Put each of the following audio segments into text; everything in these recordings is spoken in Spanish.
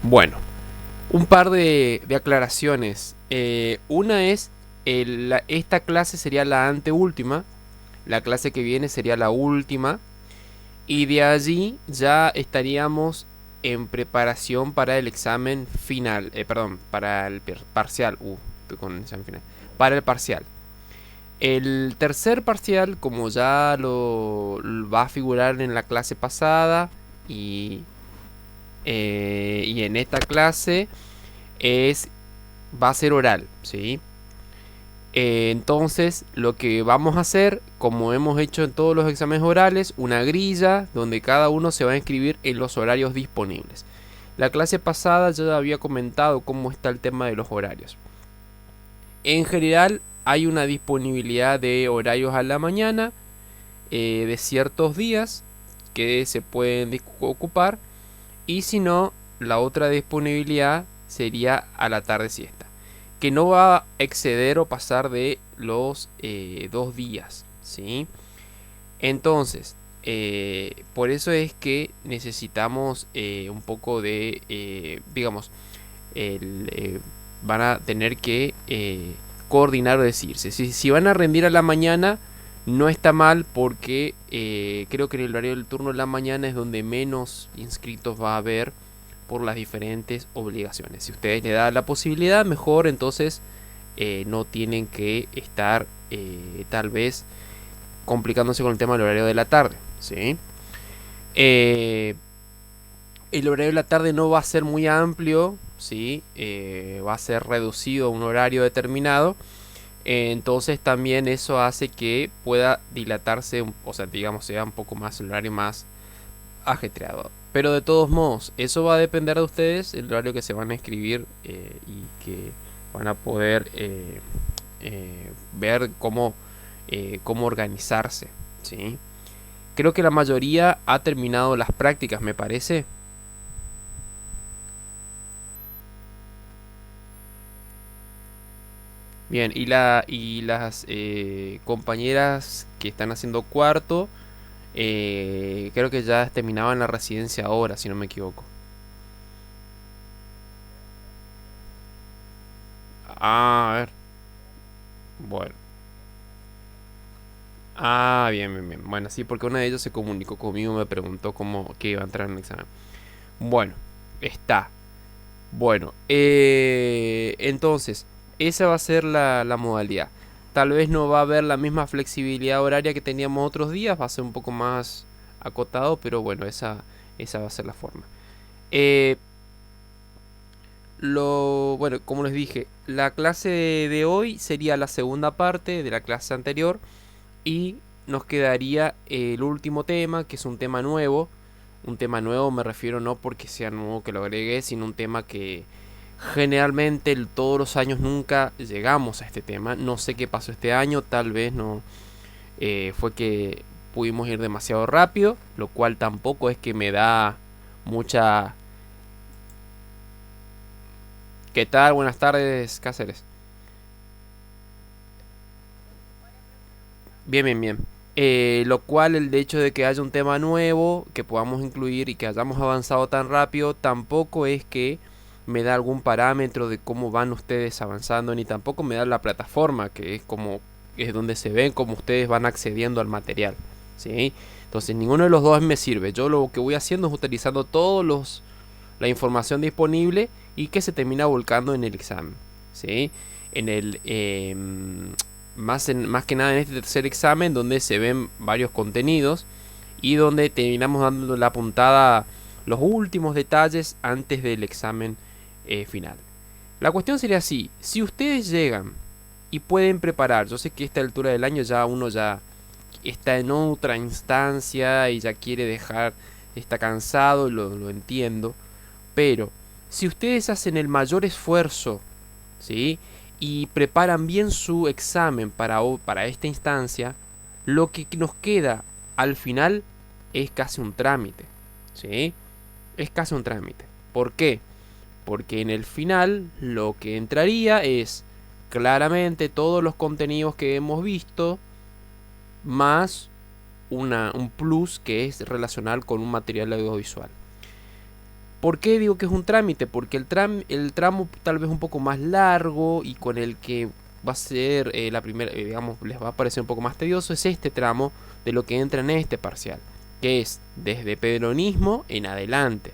Bueno, un par de aclaraciones. Una es, esta clase sería la anteúltima, la clase que viene sería la última, y de allí ya estaríamos en preparación para el examen final, perdón, para el parcial, estoy con el examen final, para el parcial. El tercer parcial, como ya lo va a figurar en la clase pasada y, y en esta clase, es va a ser oral, ¿sí? Entonces, lo que vamos a hacer, como hemos hecho en todos los exámenes orales, una grilla donde cada uno se va a inscribir en los horarios disponibles. La clase pasada ya había comentado cómo está el tema de los horarios. En general, hay una disponibilidad de horarios a la mañana de ciertos días que se pueden ocupar, y si no, la otra disponibilidad sería a la tarde siesta, que no va a exceder o pasar de los 2 días, ¿sí? Entonces, por eso es que necesitamos un poco de, digamos, van a tener que coordinar o decirse. Si van a rendir a la mañana, no está mal porque creo que en el horario del turno de la mañana es donde menos inscritos va a haber por las diferentes obligaciones. Si ustedes le dan la posibilidad, mejor, entonces no tienen que estar tal vez complicándose con el tema del horario de la tarde, ¿sí? Eh, el horario de la tarde no va a ser muy amplio, ¿sí? Va a ser reducido a un horario determinado. Entonces también eso hace que pueda dilatarse, o sea, digamos, sea un poco más el horario más ajetreado. Pero de todos modos, eso va a depender de ustedes, el horario que se van a escribir y que van a poder ver cómo organizarse, ¿sí? Creo que la mayoría ha terminado las prácticas, me parece. Bien, y las compañeras que están haciendo cuarto, creo que ya terminaban la residencia ahora, si no me equivoco. Ah, a ver. Bueno. Ah, bien, bien, bien. Bueno, sí, porque una de ellos se comunicó conmigo, me preguntó cómo que iba a entrar en el examen. Bueno, está. Bueno, entonces, esa va a ser la modalidad. Tal vez no va a haber la misma flexibilidad horaria que teníamos otros días, va a ser un poco más acotado, pero bueno, esa va a ser la forma. Eh, bueno, como les dije, la clase de hoy sería la segunda parte de la clase anterior y nos quedaría el último tema, que es un tema nuevo. Un tema nuevo me refiero no porque sea nuevo que lo agregué, sino un tema que generalmente todos los años nunca llegamos a este tema. No sé qué pasó este año, tal vez no fue que pudimos ir demasiado rápido, lo cual tampoco es que me da mucha... ¿Qué tal? Buenas tardes, Cáceres. Bien, bien, bien. Lo cual el hecho de que haya un tema nuevo que podamos incluir y que hayamos avanzado tan rápido tampoco es que me da algún parámetro de cómo van ustedes avanzando, ni tampoco me da la plataforma, que es como es donde se ven cómo ustedes van accediendo al material, ¿sí? Entonces ninguno de los dos me sirve. Yo lo que voy haciendo es utilizando todos los la información disponible y que se termina volcando en el examen, ¿sí? En el más que nada en este tercer examen donde se ven varios contenidos y donde terminamos dando la puntada, los últimos detalles antes del examen final. La cuestión sería así: si ustedes llegan y pueden preparar, yo sé que a esta altura del año ya uno ya está en otra instancia y ya quiere dejar, está cansado, lo entiendo, pero si ustedes hacen el mayor esfuerzo, ¿sí? Y preparan bien su examen para esta instancia, lo que nos queda al final es casi un trámite, ¿sí? Es casi un trámite. ¿Por qué? Porque en el final lo que entraría es claramente todos los contenidos que hemos visto, más un plus que es relacional con un material audiovisual. ¿Por qué digo que es un trámite? Porque el tramo tal vez un poco más largo y con el que va a ser la primera, digamos, les va a parecer un poco más tedioso, es este tramo de lo que entra en este parcial, que es desde peronismo en adelante.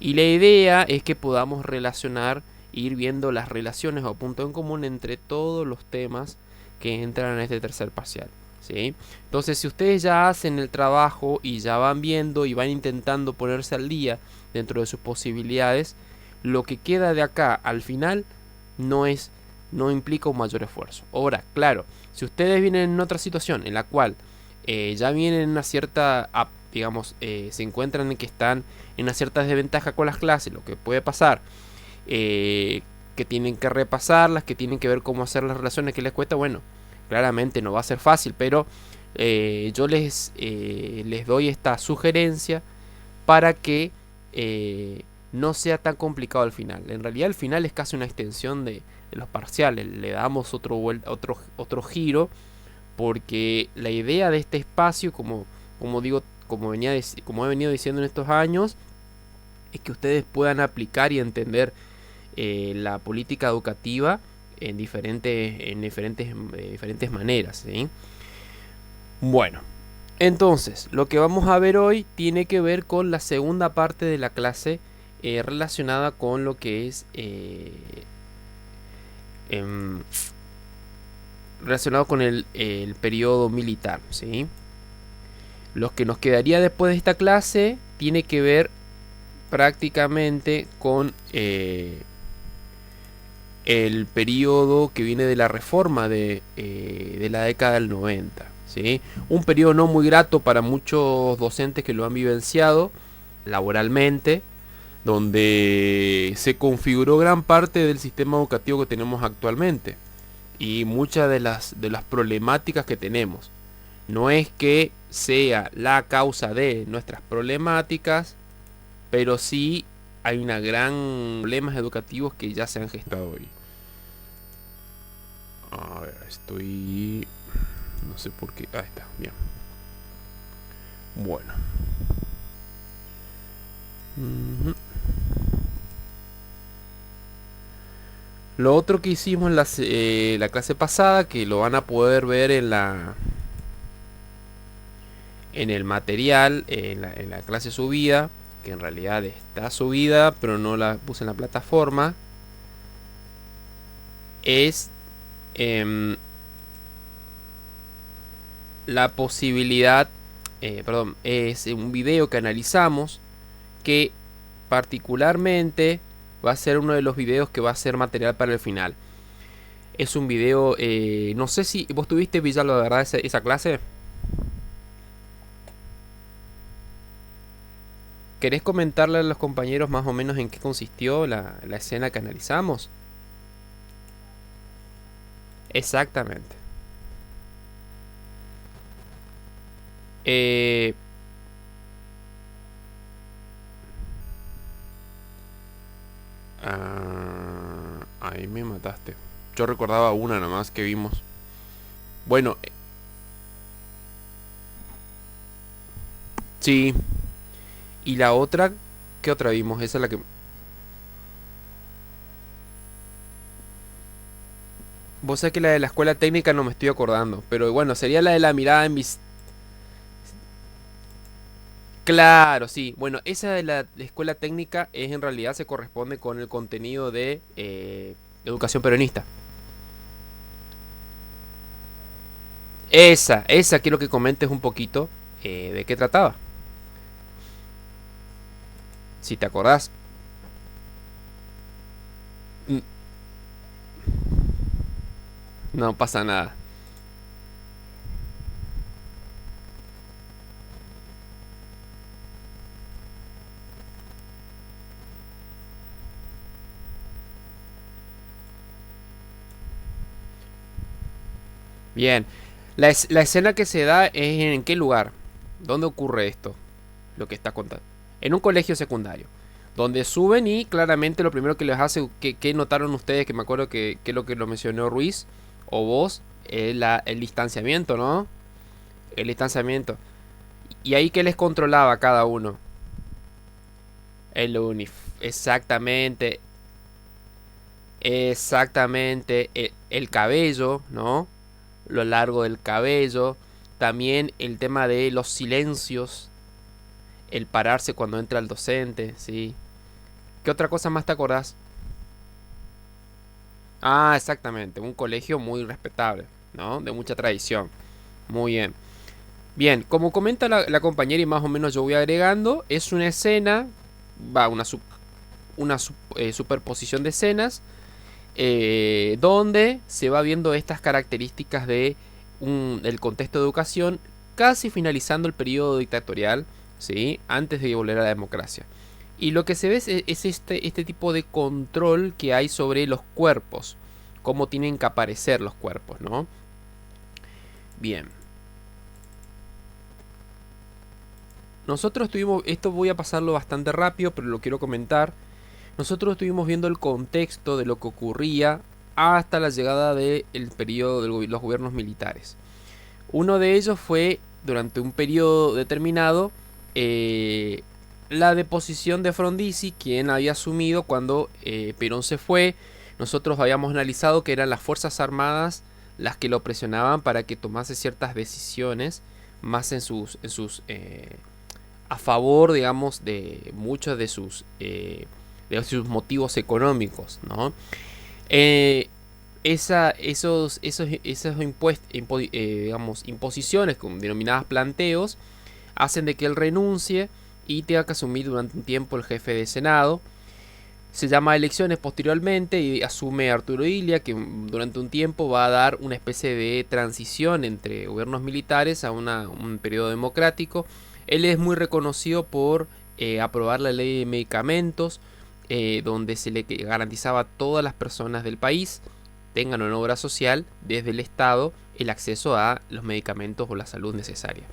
Y la idea es que podamos relacionar, ir viendo las relaciones o puntos en común entre todos los temas que entran en este tercer parcial. ¿Sí? Entonces, si ustedes ya hacen el trabajo y ya van viendo y van intentando ponerse al día dentro de sus posibilidades, lo que queda de acá al final no es, no implica un mayor esfuerzo. Ahora, claro, si ustedes vienen en otra situación en la cual ya vienen en una cierta, digamos, se encuentran en que están en una cierta desventaja con las clases, lo que puede pasar, que tienen que repasarlas, que tienen que ver cómo hacer las relaciones que les cuesta, bueno, claramente no va a ser fácil, pero yo les doy esta sugerencia para que no sea tan complicado al final. En realidad el final es casi una extensión de los parciales, le damos otro giro, porque la idea de este espacio, como digo, como he venido diciendo en estos años, es que ustedes puedan aplicar y entender la política educativa en diferentes maneras, ¿sí? Bueno, entonces, lo que vamos a ver hoy tiene que ver con la segunda parte de la clase relacionada con lo que es relacionado con el periodo militar, ¿sí? Lo que nos quedaría después de esta clase tiene que ver prácticamente con el periodo que viene de la reforma de la década del 90, ¿sí? Un periodo no muy grato para muchos docentes que lo han vivenciado laboralmente, donde se configuró gran parte del sistema educativo que tenemos actualmente y muchas de las problemáticas que tenemos. No es que sea la causa de nuestras problemáticas, pero sí hay una gran problemas educativos que ya se han gestado hoy. A ver, no sé por qué. Ahí está, bien. Bueno. Lo otro que hicimos en la clase pasada, que lo van a poder ver en el material, en la clase subida, que en realidad está subida, pero no la puse en la plataforma, es la posibilidad, es un video que analizamos, que particularmente va a ser uno de los videos que va a ser material para el final. Es un video, no sé si vos tuviste, Villalba, de verdad, esa clase. ¿Querés comentarle a los compañeros más o menos en qué consistió la escena que analizamos? Exactamente. Ahí me mataste. Yo recordaba una nomás que vimos. Bueno, sí. Y la otra, ¿qué otra vimos? Esa es la que... Vos sabés que la de la escuela técnica no me estoy acordando. Pero bueno, sería la de la mirada en mis... Claro, sí. Bueno, esa de la escuela técnica es en realidad se corresponde con el contenido de educación peronista. Esa quiero que comentes un poquito de qué trataba. Si te acordás. Mm, No pasa nada. Bien. La escena que se da es en qué lugar. ¿Dónde ocurre esto? Lo que está contando. En un colegio secundario. Donde suben y claramente lo primero que les hace, que notaron ustedes, que me acuerdo que es lo que lo mencionó Ruiz o vos, el distanciamiento, ¿no? El distanciamiento. Y ahí que les controlaba cada uno. Exactamente, exactamente. El cabello, ¿no? Lo largo del cabello. También el tema de los silencios. El pararse cuando entra el docente, ¿sí? ¿Qué otra cosa más te acordás? Ah, exactamente. Un colegio muy respetable, ¿no? De mucha tradición. Muy bien. Bien, como comenta la compañera y más o menos yo voy agregando, es una escena, va, superposición de escenas donde se va viendo estas características de el contexto de educación casi finalizando el periodo dictatorial, ¿sí? Antes de volver a la democracia. Y lo que se ve es este tipo de control que hay sobre los cuerpos, cómo tienen que aparecer los cuerpos, ¿no? Bien. Nosotros tuvimos, esto voy a pasarlo bastante rápido, pero lo quiero comentar. Nosotros estuvimos viendo el contexto de lo que ocurría hasta la llegada del periodo de los gobiernos militares. Uno de ellos fue, durante un periodo determinado, la deposición de Frondizi, quien había asumido cuando Perón se fue. Nosotros habíamos analizado que eran las Fuerzas Armadas las que lo presionaban para que tomase ciertas decisiones más a favor, digamos, de muchos de sus motivos económicos, ¿no? Digamos, imposiciones, denominadas planteos, hacen de que él renuncie y tenga que asumir durante un tiempo el jefe de Senado. Se llama a elecciones posteriormente y asume Arturo Illia, que durante un tiempo va a dar una especie de transición entre gobiernos militares a un periodo democrático. Él es muy reconocido por aprobar la ley de medicamentos, donde se le garantizaba a todas las personas del país, tengan una obra social, desde el Estado, el acceso a los medicamentos o la salud necesaria.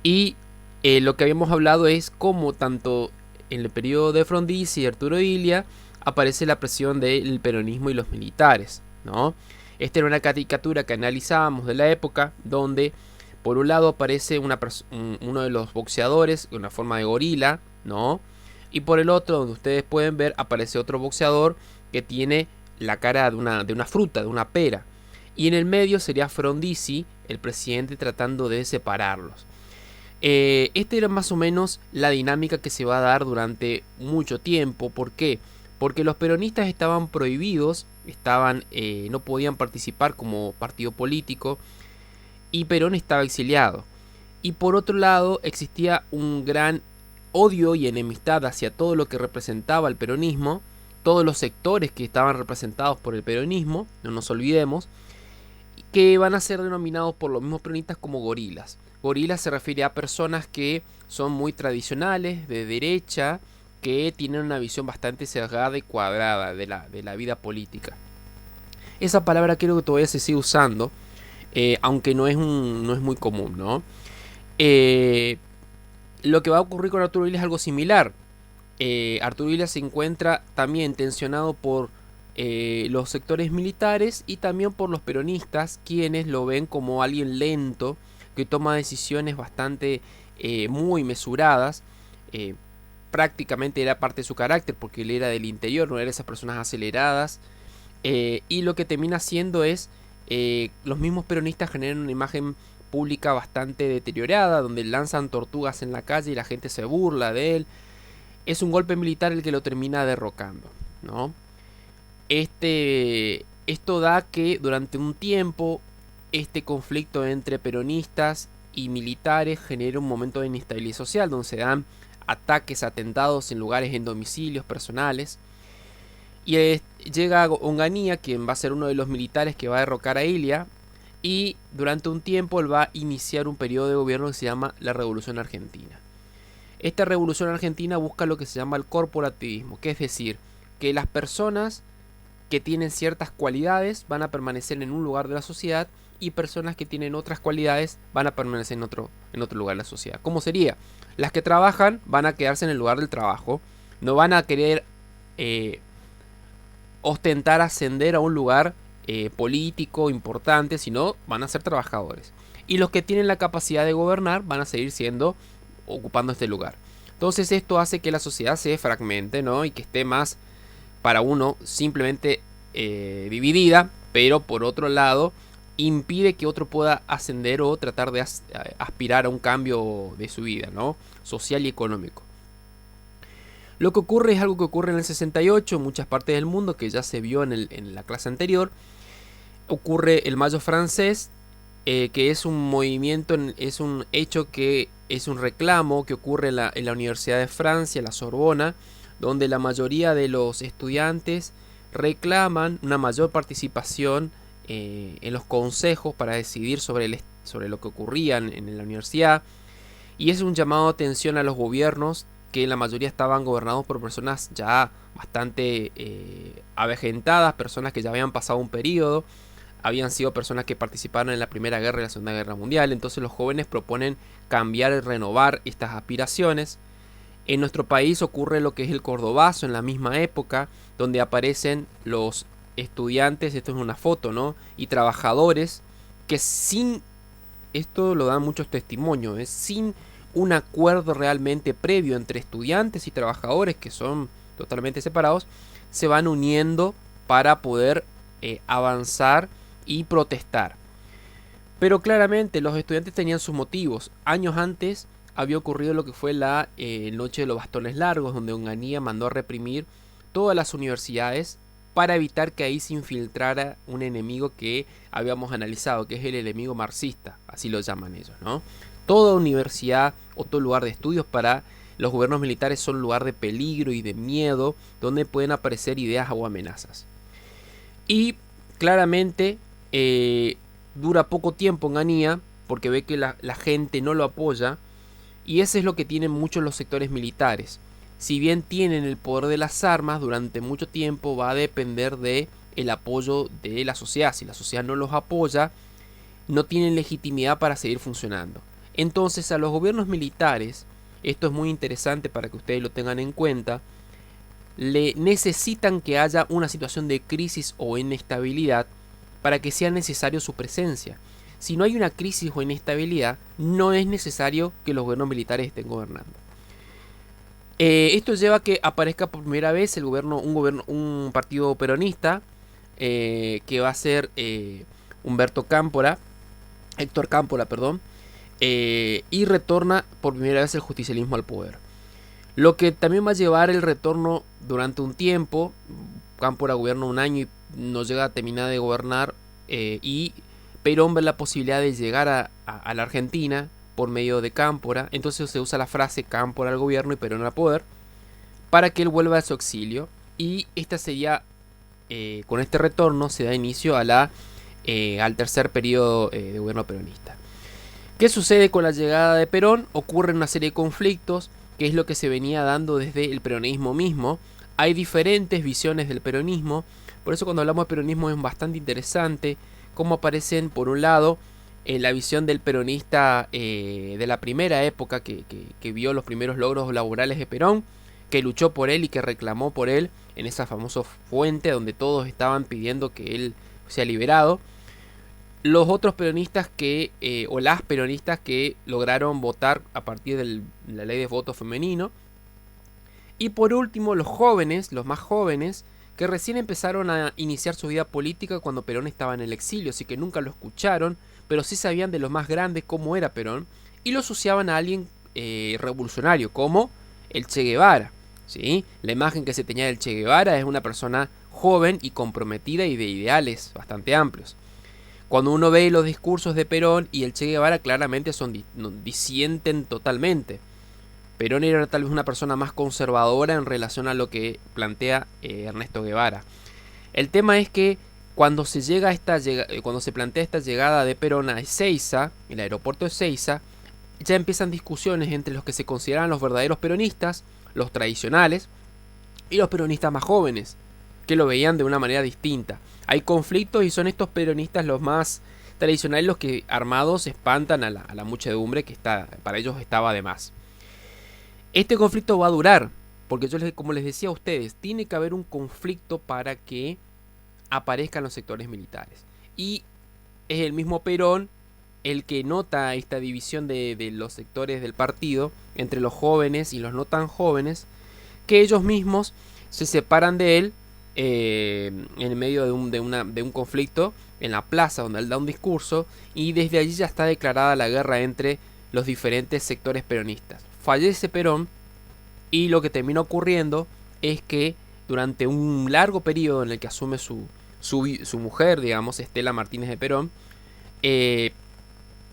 Y lo que habíamos hablado es cómo tanto en el periodo de Frondizi y Arturo Illia aparece la presión del peronismo y los militares, ¿no? Esta era una caricatura que analizábamos de la época, donde por un lado aparece uno de los boxeadores de una forma de gorila, ¿no? Y por el otro, donde ustedes pueden ver, aparece otro boxeador que tiene la cara de una fruta, de una pera. Y en el medio sería Frondizi, el presidente, tratando de separarlos. Esta era más o menos la dinámica que se va a dar durante mucho tiempo. ¿Por qué? Porque los peronistas estaban prohibidos, no podían participar como partido político y Perón estaba exiliado. Y por otro lado existía un gran odio y enemistad hacia todo lo que representaba el peronismo, todos los sectores que estaban representados por el peronismo, no nos olvidemos, que van a ser denominados por los mismos peronistas como gorilas. Gorilas se refiere a personas que son muy tradicionales, de derecha, que tienen una visión bastante cerrada y cuadrada de la vida política. Esa palabra creo que todavía se sigue usando, aunque no es muy común, ¿no? Lo que va a ocurrir con Arturo Illia es algo similar. Arturo Illia se encuentra también tensionado por los sectores militares y también por los peronistas, quienes lo ven como alguien lento, que toma decisiones bastante muy mesuradas. Prácticamente era parte de su carácter, porque él era del interior, no era de esas personas aceleradas. Y lo que termina haciendo es, los mismos peronistas generan una imagen pública bastante deteriorada, donde lanzan tortugas en la calle y la gente se burla de él. Es un golpe militar el que lo termina derrocando, ¿no? Esto da que durante un tiempo este conflicto entre peronistas y militares genera un momento de inestabilidad social, donde se dan ataques, atentados en lugares, en domicilios personales. Y llega Onganía, quien va a ser uno de los militares que va a derrocar a Illia, y durante un tiempo él va a iniciar un periodo de gobierno que se llama la Revolución Argentina. Esta Revolución Argentina busca lo que se llama el corporativismo, que es decir, que las personas que tienen ciertas cualidades van a permanecer en un lugar de la sociedad y personas que tienen otras cualidades van a permanecer en otro lugar de la sociedad. ¿Cómo sería? Las que trabajan van a quedarse en el lugar del trabajo, no van a querer ostentar ascender a un lugar político importante, sino van a ser trabajadores. Y los que tienen la capacidad de gobernar van a seguir ocupando este lugar. Entonces esto hace que la sociedad se fragmente, ¿no? Y que esté más para uno simplemente dividida, pero por otro lado impide que otro pueda ascender o tratar de aspirar a un cambio de su vida, ¿no? Social y económico. Lo que ocurre es algo que ocurre en el 68 en muchas partes del mundo, que ya se vio en la clase anterior. Ocurre el Mayo francés, que es un movimiento, es un hecho que es un reclamo que ocurre en la Universidad de Francia, la Sorbona, donde la mayoría de los estudiantes reclaman una mayor participación en los consejos para decidir sobre lo que ocurría en la universidad. Y es un llamado de atención a los gobiernos, que en la mayoría estaban gobernados por personas ya bastante avejentadas, personas que ya habían pasado un periodo, habían sido personas que participaron en la Primera Guerra y la Segunda Guerra Mundial. Entonces los jóvenes proponen cambiar y renovar estas aspiraciones. En nuestro país ocurre lo que es el Cordobazo en la misma época, donde aparecen los estudiantes, esto es una foto, ¿no? Y trabajadores que sin, esto lo dan muchos testimonios, sin un acuerdo realmente previo entre estudiantes y trabajadores, que son totalmente separados, se van uniendo para poder avanzar y protestar. Pero claramente los estudiantes tenían sus motivos. Años antes había ocurrido lo que fue la Noche de los Bastones Largos, donde Onganía mandó a reprimir todas las universidades para evitar que ahí se infiltrara un enemigo que habíamos analizado, que es el enemigo marxista, así lo llaman ellos, ¿no? Toda universidad o todo lugar de estudios para los gobiernos militares son lugar de peligro y de miedo, donde pueden aparecer ideas o amenazas. Y claramente dura poco tiempo Onganía, porque ve que la gente no lo apoya, y eso es lo que tienen muchos los sectores militares. Si bien tienen el poder de las armas, durante mucho tiempo va a depender de el apoyo de la sociedad. Si la sociedad no los apoya, no tienen legitimidad para seguir funcionando. Entonces a los gobiernos militares, esto es muy interesante para que ustedes lo tengan en cuenta, le necesitan que haya una situación de crisis o inestabilidad para que sea necesario su presencia. Si no hay una crisis o inestabilidad, no es necesario que los gobiernos militares estén gobernando. Esto lleva a que aparezca por primera vez un partido peronista, que va a ser Héctor Cámpora, y retorna por primera vez el justicialismo al poder. Lo que también va a llevar el retorno durante un tiempo. Cámpora gobierna un año y no llega a terminar de gobernar, y Perón ve la posibilidad de llegar a la Argentina por medio de Cámpora. Entonces se usa la frase Cámpora al gobierno y Perón al poder, para que él vuelva a su exilio. Y esta sería, con este retorno se da inicio al tercer periodo de gobierno peronista. ¿Qué sucede con la llegada de Perón? Ocurre una serie de conflictos, que es lo que se venía dando desde el peronismo mismo. Hay diferentes visiones del peronismo, por eso cuando hablamos de peronismo es bastante interesante cómo aparecen, por un lado, la visión del peronista de la primera época, que vio los primeros logros laborales de Perón, que luchó por él y que reclamó por él en esa famosa fuente donde todos estaban pidiendo que él sea liberado. Los otros peronistas o las peronistas que lograron votar a partir de la ley de voto femenino. Y por último, los jóvenes, los más jóvenes, que recién empezaron a iniciar su vida política cuando Perón estaba en el exilio, así que nunca lo escucharon, pero sí sabían de los más grandes cómo era Perón, y lo asociaban a alguien revolucionario, como el Che Guevara, ¿sí? La imagen que se tenía del Che Guevara es una persona joven y comprometida y de ideales bastante amplios. Cuando uno ve los discursos de Perón y el Che Guevara, claramente disienten totalmente. Perón era tal vez una persona más conservadora en relación a lo que plantea Ernesto Guevara. El tema es que cuando se plantea esta llegada de Perón a Ezeiza, el aeropuerto de Ezeiza, ya empiezan discusiones entre los que se consideran los verdaderos peronistas, los tradicionales, y los peronistas más jóvenes, que lo veían de una manera distinta. Hay conflictos y son estos peronistas los más tradicionales los que armados espantan a la muchedumbre, que para ellos estaba de más. Este conflicto va a durar, porque como les decía a ustedes, tiene que haber un conflicto para que aparezcan los sectores militares. Y es el mismo Perón el que nota esta división de los sectores del partido entre los jóvenes y los no tan jóvenes, que ellos mismos se separan de él en el medio de un conflicto en la plaza donde él da un discurso, y desde allí ya está declarada la guerra entre los diferentes sectores peronistas. Fallece Perón, y lo que termina ocurriendo es que durante un largo periodo en el que asume su mujer, digamos, Estela Martínez de Perón,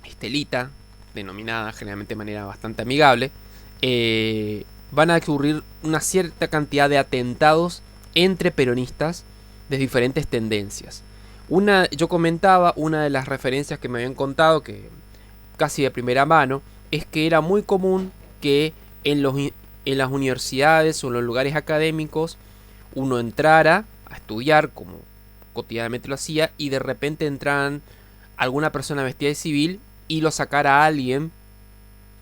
Estelita, denominada generalmente de manera bastante amigable, van a ocurrir una cierta cantidad de atentados entre peronistas de diferentes tendencias. Yo comentaba, una de las referencias que me habían contado, que casi de primera mano, es que era muy común que en las universidades o en los lugares académicos uno entrara a estudiar, como cotidianamente lo hacía, y de repente entraran alguna persona vestida de civil y lo sacara a alguien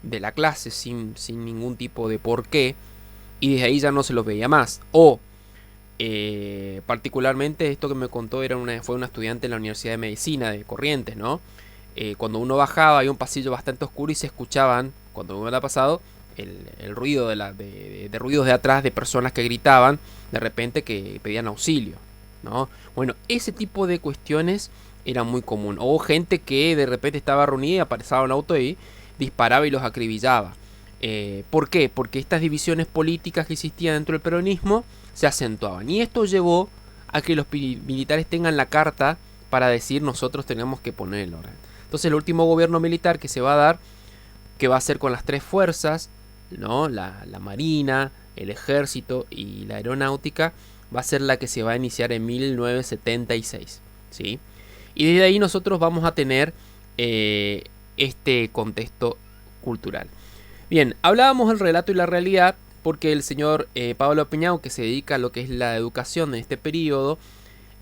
de la clase sin ningún tipo de porqué, y desde ahí ya no se los veía más. O particularmente esto que me contó fue una estudiante en la Universidad de Medicina de Corrientes, ¿no? Cuando uno bajaba había un pasillo bastante oscuro y se escuchaban, cuando uno era pasado, el ruido de ruidos de atrás de personas que gritaban de repente, que pedían auxilio, ¿no? Bueno, ese tipo de cuestiones era muy común. O gente que de repente estaba reunida y aparecía un auto y disparaba y los acribillaba. ¿Por qué? Porque estas divisiones políticas que existían dentro del peronismo se acentuaban. Y esto llevó a que los militares tengan la carta para decir: nosotros tenemos que poner el orden. Entonces el último gobierno militar que se va a dar, que va a ser con las tres fuerzas, ¿no? La Marina, el Ejército y la Aeronáutica, va a ser la que se va a iniciar en 1976, ¿sí? Y desde ahí nosotros vamos a tener este contexto cultural. Bien, hablábamos del relato y la realidad porque el señor Pablo Peñao, que se dedica a lo que es la educación en este periodo,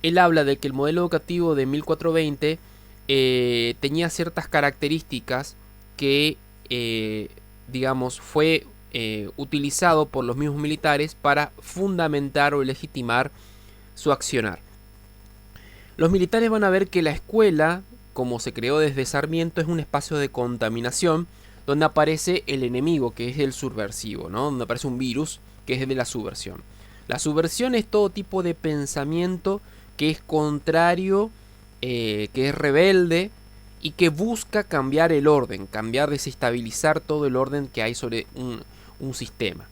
él habla de que el modelo educativo de 1420 tenía ciertas características que, digamos, fue utilizado por los mismos militares para fundamentar o legitimar su accionar. Los militares van a ver que la escuela, como se creó desde Sarmiento, es un espacio de contaminación donde aparece el enemigo, que es el subversivo, ¿no? Donde aparece un virus, que es el de la subversión. La subversión es todo tipo de pensamiento que es contrario, que es rebelde y que busca cambiar el orden, desestabilizar todo el orden que hay sobre un sistema.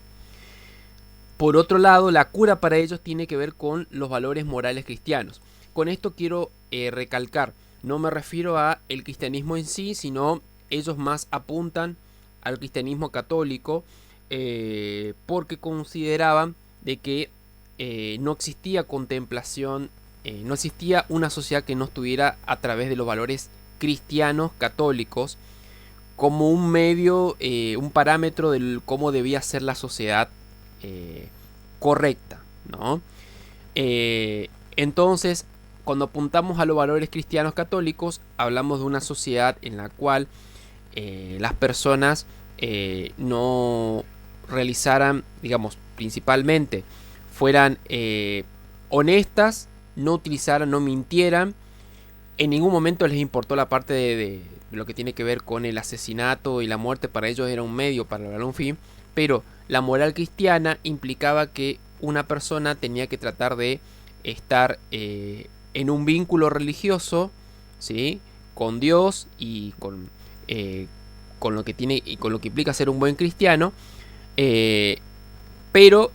Por otro lado, la cura para ellos tiene que ver con los valores morales cristianos. Con esto quiero recalcar, no me refiero a el cristianismo en sí, sino ellos más apuntan al cristianismo católico, porque consideraban de que no existía contemplación, no existía una sociedad que no estuviera a través de los valores cristianos católicos como un medio, un parámetro de cómo debía ser la sociedad correcta, ¿no? Entonces, cuando apuntamos a los valores cristianos católicos, hablamos de una sociedad en la cual las personas no realizaran, digamos, principalmente fueran honestas, no utilizaran, no mintieran. En ningún momento les importó la parte de lo que tiene que ver con el asesinato y la muerte. Para ellos era un medio para lograr un fin, pero la moral cristiana implicaba que una persona tenía que tratar de estar en un vínculo religioso, ¿sí?, con Dios y con lo que tiene y con lo que implica ser un buen cristiano, pero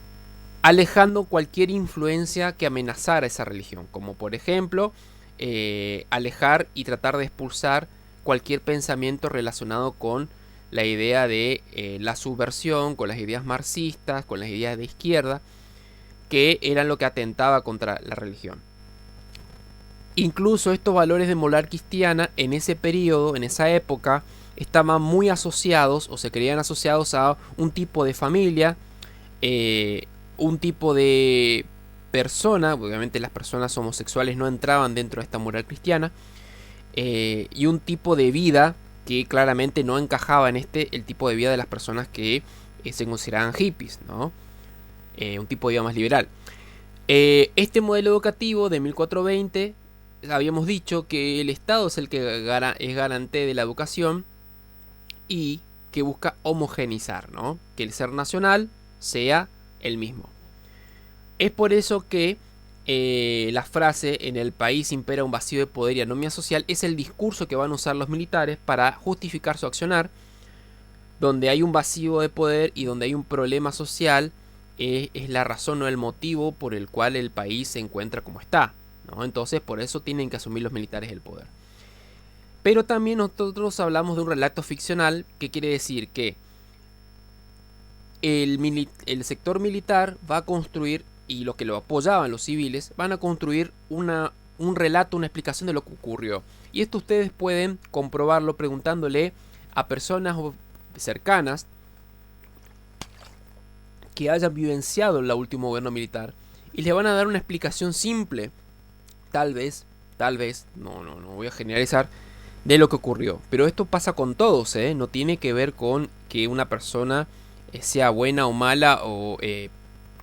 alejando cualquier influencia que amenazara esa religión, como por ejemplo alejar y tratar de expulsar cualquier pensamiento relacionado con la idea de la subversión, con las ideas marxistas, con las ideas de izquierda, que eran lo que atentaba contra la religión. Incluso estos valores de moral cristiana en ese periodo, en esa época, estaban muy asociados o se creían asociados a un tipo de familia, un tipo de persona. Obviamente las personas homosexuales no entraban dentro de esta moral cristiana, y un tipo de vida que claramente no encajaba en el tipo de vida de las personas que se consideraban hippies, ¿no? Un tipo de vida más liberal. Este modelo educativo de 1420 habíamos dicho que el Estado es el que es garante de la educación y que busca homogeneizar, ¿no? Que el ser nacional sea el mismo. Es por eso que la frase "en el país impera un vacío de poder y anomia social" es el discurso que van a usar los militares para justificar su accionar. Donde hay un vacío de poder y donde hay un problema social, es la razón o el motivo por el cual el país se encuentra como está, ¿no? Entonces por eso tienen que asumir los militares el poder. Pero también nosotros hablamos de un relato ficcional, que quiere decir que el sector militar va a construir, y los que lo apoyaban, los civiles, van a construir un relato, una explicación de lo que ocurrió. Y esto ustedes pueden comprobarlo preguntándole a personas cercanas que hayan vivenciado el último gobierno militar, y les van a dar una explicación simple, tal vez, no voy a generalizar, de lo que ocurrió. Pero esto pasa con todos, no tiene que ver con que una persona sea buena o mala o que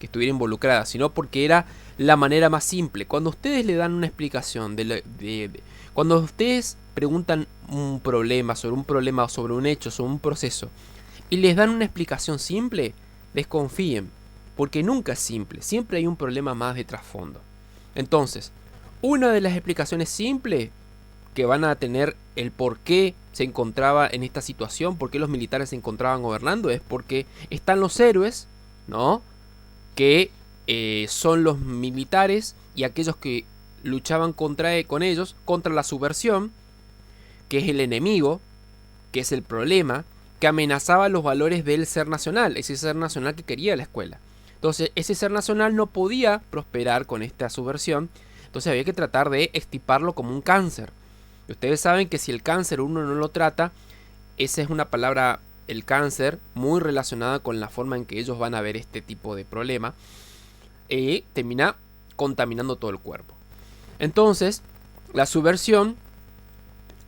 estuviera involucrada, sino porque era la manera más simple. Cuando ustedes le dan una explicación cuando ustedes preguntan un problema, sobre un hecho, sobre un proceso, y les dan una explicación simple, desconfíen, porque nunca es simple, siempre hay un problema más de trasfondo. Entonces, una de las explicaciones simples que van a tener el por qué se encontraba en esta situación, por qué los militares se encontraban gobernando, es porque están los héroes, ¿no? Que son los militares y aquellos que luchaban con ellos, contra la subversión, que es el enemigo, que es el problema, que amenazaba los valores del ser nacional, ese ser nacional que quería la escuela. Entonces, ese ser nacional no podía prosperar con esta subversión, entonces había que tratar de extirparlo como un cáncer. Y ustedes saben que si el cáncer uno no lo trata, esa es una palabra, el cáncer, muy relacionada con la forma en que ellos van a ver este tipo de problema, termina contaminando todo el cuerpo. Entonces, la subversión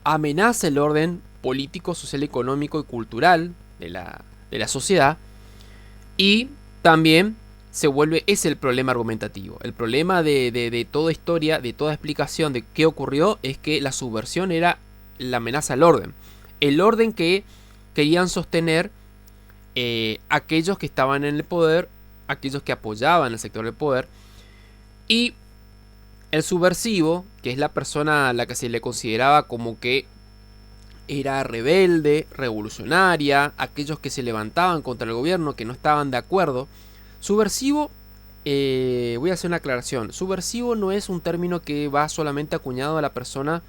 amenaza el orden político, social, económico y cultural de la sociedad, y también es el problema argumentativo. El problema de toda historia, de toda explicación de qué ocurrió, es que la subversión era la amenaza al orden. El orden que querían sostener aquellos que estaban en el poder, aquellos que apoyaban el sector del poder, y el subversivo, que es la persona a la que se le consideraba como que era rebelde, revolucionaria, aquellos que se levantaban contra el gobierno, que no estaban de acuerdo. Subversivo, voy a hacer una aclaración. Subversivo no es un término que va solamente acuñado a la persona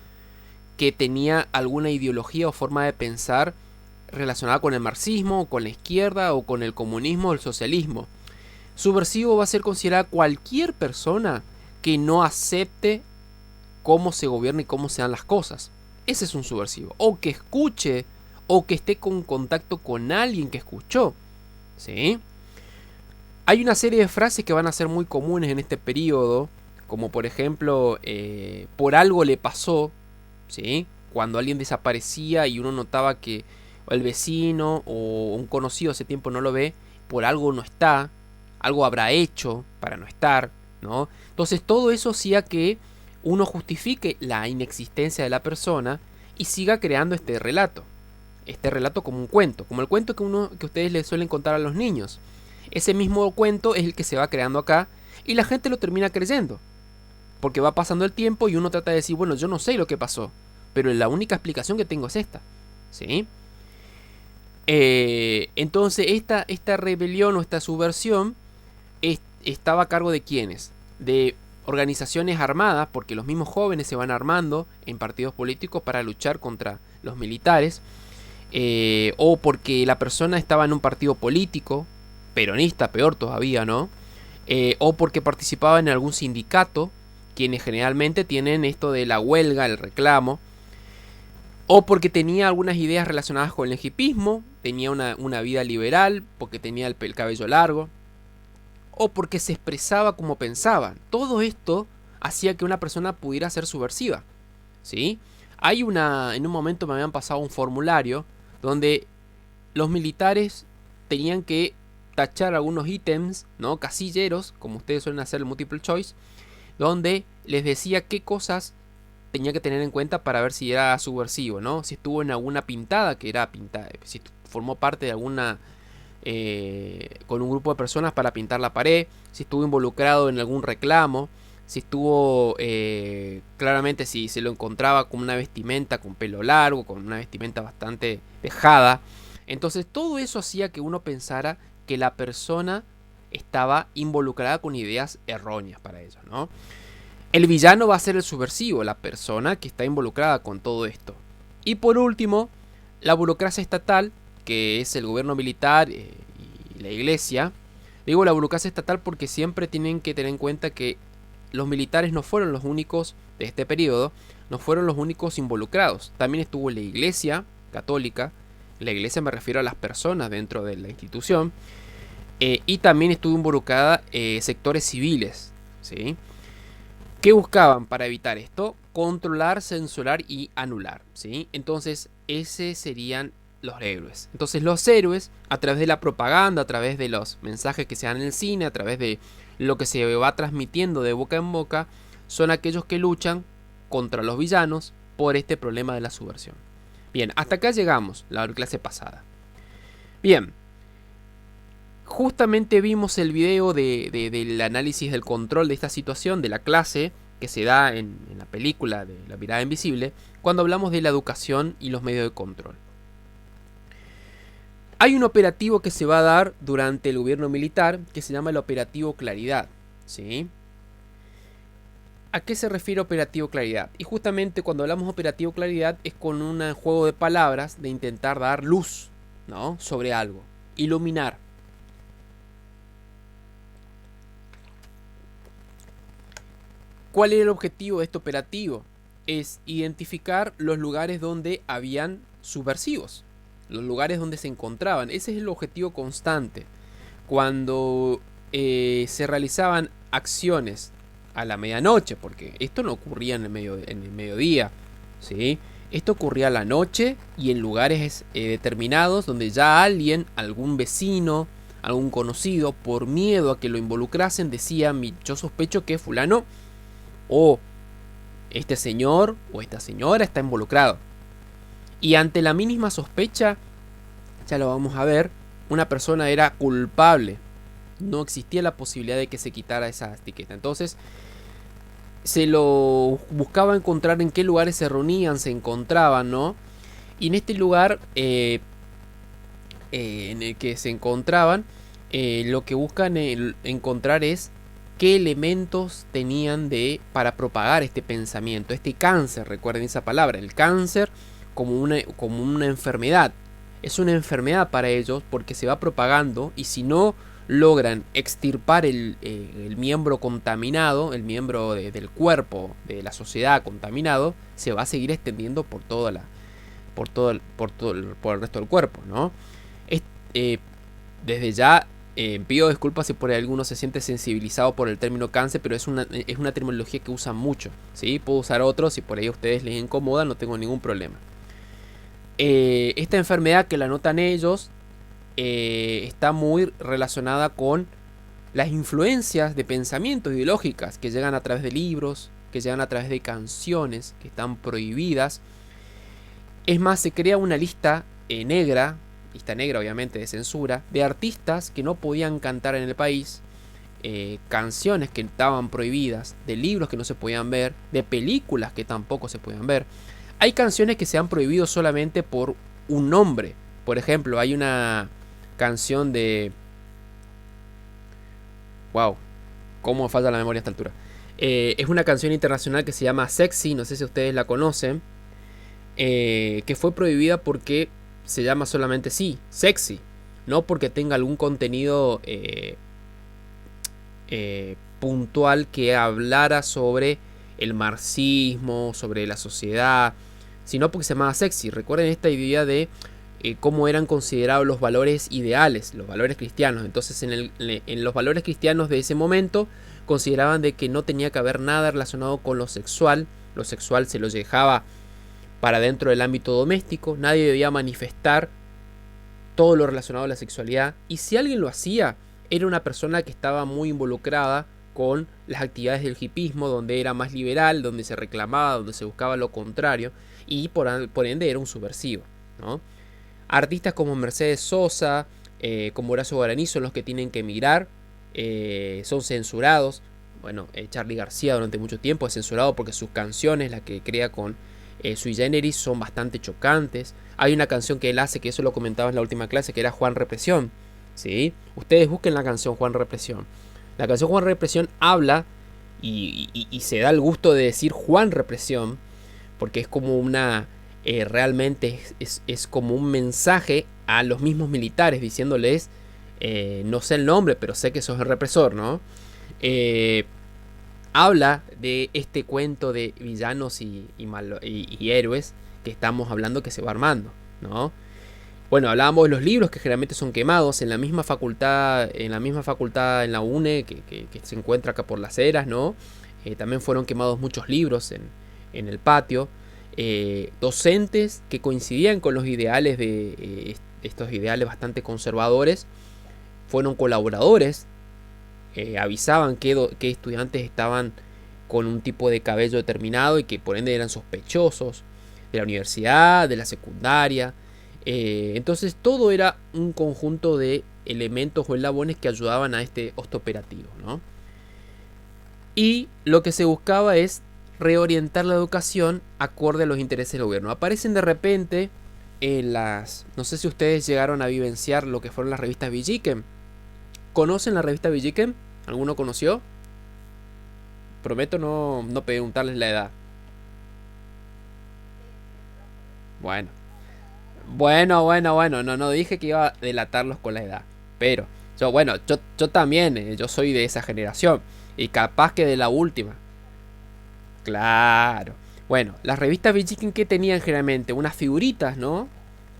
que tenía alguna ideología o forma de pensar relacionada con el marxismo, o con la izquierda, o con el comunismo o el socialismo. Subversivo va a ser considerada cualquier persona que no acepte cómo se gobierna y cómo se dan las cosas. Ese es un subversivo. O que escuche, o que esté en contacto con alguien que escuchó, ¿sí? Hay una serie de frases que van a ser muy comunes en este periodo, como por ejemplo, por algo le pasó, ¿sí? Cuando alguien desaparecía y uno notaba que el vecino o un conocido hace tiempo no lo ve, por algo no está, algo habrá hecho para no estar, ¿no? Entonces todo eso hacía que uno justifique la inexistencia de la persona y siga creando este relato como un cuento, como el cuento que ustedes les suelen contar a los niños. Ese mismo cuento es el que se va creando acá y la gente lo termina creyendo, porque va pasando el tiempo y uno trata de decir, bueno, yo no sé lo que pasó, pero la única explicación que tengo es esta, ¿sí? Entonces esta rebelión o esta subversión estaba a cargo de ¿quiénes? De organizaciones armadas, porque los mismos jóvenes se van armando en partidos políticos para luchar contra los militares, o porque la persona estaba en un partido político, peronista, peor todavía, ¿no? O porque participaba en algún sindicato, quienes generalmente tienen esto de la huelga, el reclamo, o porque tenía algunas ideas relacionadas con el hipismo, tenía una vida liberal, porque tenía el cabello largo, o porque se expresaba como pensaba. Todo esto hacía que una persona pudiera ser subversiva, ¿sí? En un momento me habían pasado un formulario donde los militares tenían que tachar algunos ítems, ¿no? Casilleros, como ustedes suelen hacer el multiple choice, donde les decía qué cosas tenía que tener en cuenta para ver si era subversivo, ¿no? Si estuvo en alguna pintada, que era pintada, si formó parte de alguna con un grupo de personas para pintar la pared, si estuvo involucrado en algún reclamo, si estuvo claramente, si se lo encontraba con una vestimenta con pelo largo, con una vestimenta bastante dejada. Entonces todo eso hacía que uno pensara que la persona estaba involucrada con ideas erróneas para ellos, ¿no? El villano va a ser el subversivo, la persona que está involucrada con todo esto. Y por último, la burocracia estatal, que es el gobierno militar y la iglesia. Digo la burocracia estatal porque siempre tienen que tener en cuenta que los militares no fueron los únicos de este periodo, no fueron los únicos involucrados. También estuvo la iglesia católica, la iglesia me refiero a las personas dentro de la institución, y también estuvo involucrada sectores civiles, ¿sí? ¿Qué buscaban para evitar esto? Controlar, censurar y anular, ¿sí? Entonces, ese serían los héroes. Entonces los héroes, a través de la propaganda, a través de los mensajes que se dan en el cine, a través de lo que se va transmitiendo de boca en boca, son aquellos que luchan contra los villanos por este problema de la subversión. Bien, hasta acá llegamos, la clase pasada. Bien, justamente vimos el video del análisis del control de esta situación, de la clase, que se da en la película de La mirada invisible, cuando hablamos de la educación y los medios de control. Hay un operativo que se va a dar durante el gobierno militar que se llama el Operativo Claridad, ¿sí? ¿A qué se refiere Operativo Claridad? Y justamente cuando hablamos de Operativo Claridad es con un juego de palabras de intentar dar luz, ¿no? Sobre algo, iluminar. ¿Cuál era el objetivo de este operativo? Es identificar los lugares donde habían subversivos, los lugares donde se encontraban. Ese es el objetivo constante. Cuando se realizaban acciones a la medianoche, porque esto no ocurría en el mediodía, ¿sí? Esto ocurría a la noche y en lugares determinados donde ya alguien, algún vecino, algún conocido, por miedo a que lo involucrasen, decía: yo sospecho que fulano o este señor o esta señora está involucrado. Y ante la mínima sospecha, ya lo vamos a ver, una persona era culpable. No existía la posibilidad de que se quitara esa etiqueta. Entonces, se lo buscaba encontrar en qué lugares se reunían, se encontraban, ¿no? Y en este lugar en el que se encontraban, lo que buscan encontrar es qué elementos tenían para propagar este pensamiento, este cáncer. Recuerden esa palabra, el cáncer como una enfermedad. Es una enfermedad para ellos porque se va propagando, y si no logran extirpar el miembro contaminado, el miembro del cuerpo de la sociedad contaminado, se va a seguir extendiendo por el resto del cuerpo, ¿no? Desde ya pido disculpas si por ahí alguno se siente sensibilizado por el término cáncer, pero es una terminología que usan mucho, ¿sí? Puedo usar otros, si por ahí a ustedes les incomoda, no tengo ningún problema. Esta enfermedad que la notan ellos está muy relacionada con las influencias de pensamientos ideológicas que llegan a través de libros, que llegan a través de canciones que están prohibidas. Es más, se crea una lista negra obviamente de censura, de artistas que no podían cantar en el país, canciones que estaban prohibidas, de libros que no se podían ver, de películas que tampoco se podían ver. Hay canciones que se han prohibido solamente por un nombre. Por ejemplo, hay una canción de... ¡Wow! ¿Cómo falla la memoria a esta altura? Es una canción internacional que se llama Sexy, no sé si ustedes la conocen, que fue prohibida porque se llama solamente sexy, no porque tenga algún contenido puntual que hablara sobre el marxismo, sobre la sociedad, sino porque se llamaba sexy. Recuerden esta idea de cómo eran considerados los valores ideales, los valores cristianos. Entonces en los valores cristianos de ese momento consideraban de que no tenía que haber nada relacionado con lo sexual se lo dejaba para dentro del ámbito doméstico, nadie debía manifestar todo lo relacionado a la sexualidad, y si alguien lo hacía, era una persona que estaba muy involucrada con las actividades del hipismo, donde era más liberal, donde se reclamaba, donde se buscaba lo contrario, y por ende era un subversivo, ¿no? Artistas como Mercedes Sosa, como Horacio Guaraní son los que tienen que emigrar, son censurados. Bueno, Charly García durante mucho tiempo es censurado porque sus canciones, las que crea con Sui Generis, son bastante chocantes. Hay una canción que él hace, que eso lo comentaba en la última clase, que era Juan Represión, ¿sí? Ustedes busquen la canción Juan Represión. La canción Juan Represión habla y se da el gusto de decir Juan Represión, porque es como una... realmente es como un mensaje a los mismos militares diciéndoles, no sé el nombre, pero sé que sos el represor, ¿no? Habla de este cuento de villanos y héroes que estamos hablando, que se va armando, ¿no? Bueno, hablábamos de los libros que generalmente son quemados en la misma facultad, en la UNE, que se encuentra acá por Las Heras, ¿no? También fueron quemados muchos libros en el patio. Docentes que coincidían con los ideales de estos ideales bastante conservadores fueron colaboradores, avisaban que estudiantes estaban con un tipo de cabello determinado y que por ende eran sospechosos de la universidad, de la secundaria. Entonces todo era un conjunto de elementos o eslabones que ayudaban a este operativo, ¿no? Y lo que se buscaba es reorientar la educación acorde a los intereses del gobierno. Aparecen de repente en las... No sé si ustedes llegaron a vivenciar lo que fueron las revistas Villiquen. ¿Conocen la revista Villiquen? ¿Alguno conoció? Prometo no preguntarles la edad. Bueno. No dije que iba a delatarlos con la edad. Pero, yo también, yo soy de esa generación. Y capaz que de la última. Claro. Bueno, las revistas Villiquen, ¿qué tenían generalmente? Unas figuritas, ¿no?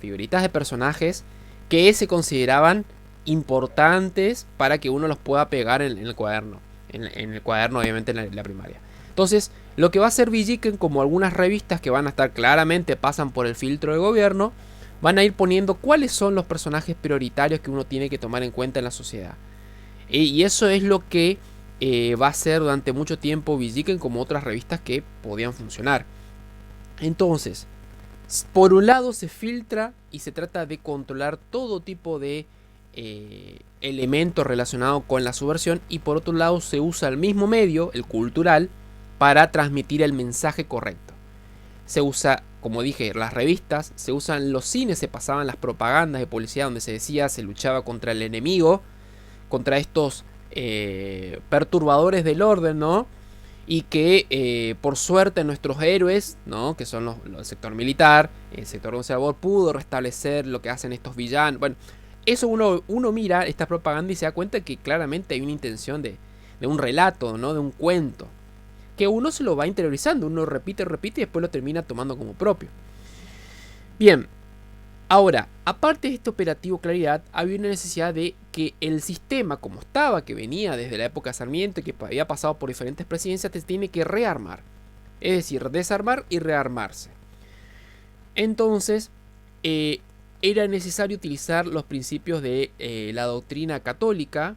Figuritas de personajes que se consideraban importantes para que uno los pueda pegar en el cuaderno. En el cuaderno, obviamente, en la primaria. Entonces, lo que va a hacer Villiquen, como algunas revistas que van a estar claramente, pasan por el filtro de gobierno, van a ir poniendo cuáles son los personajes prioritarios que uno tiene que tomar en cuenta en la sociedad. Y eso es lo que va a ser durante mucho tiempo Villiquen, como otras revistas que podían funcionar. Entonces, por un lado se filtra y se trata de controlar todo tipo de elementos relacionados con la subversión, y por otro lado se usa el mismo medio, el cultural, para transmitir el mensaje correcto. Se usa, como dije, las revistas, se usan los cines, se pasaban las propagandas de publicidad donde se decía, se luchaba contra el enemigo, contra estos perturbadores del orden, ¿no? Y que por suerte nuestros héroes, ¿no? Que son el sector militar, el sector conservador, pudo restablecer lo que hacen estos villanos. Bueno, eso uno mira esta propaganda y se da cuenta que claramente hay una intención de un relato, ¿no? De un cuento, que uno se lo va interiorizando, uno repite y después lo termina tomando como propio. Bien, ahora, aparte de este operativo Claridad, había una necesidad de que el sistema como estaba, que venía desde la época de Sarmiento y que había pasado por diferentes presidencias, se tiene que rearmar. Es decir, desarmar y rearmarse. Entonces, era necesario utilizar los principios de la doctrina católica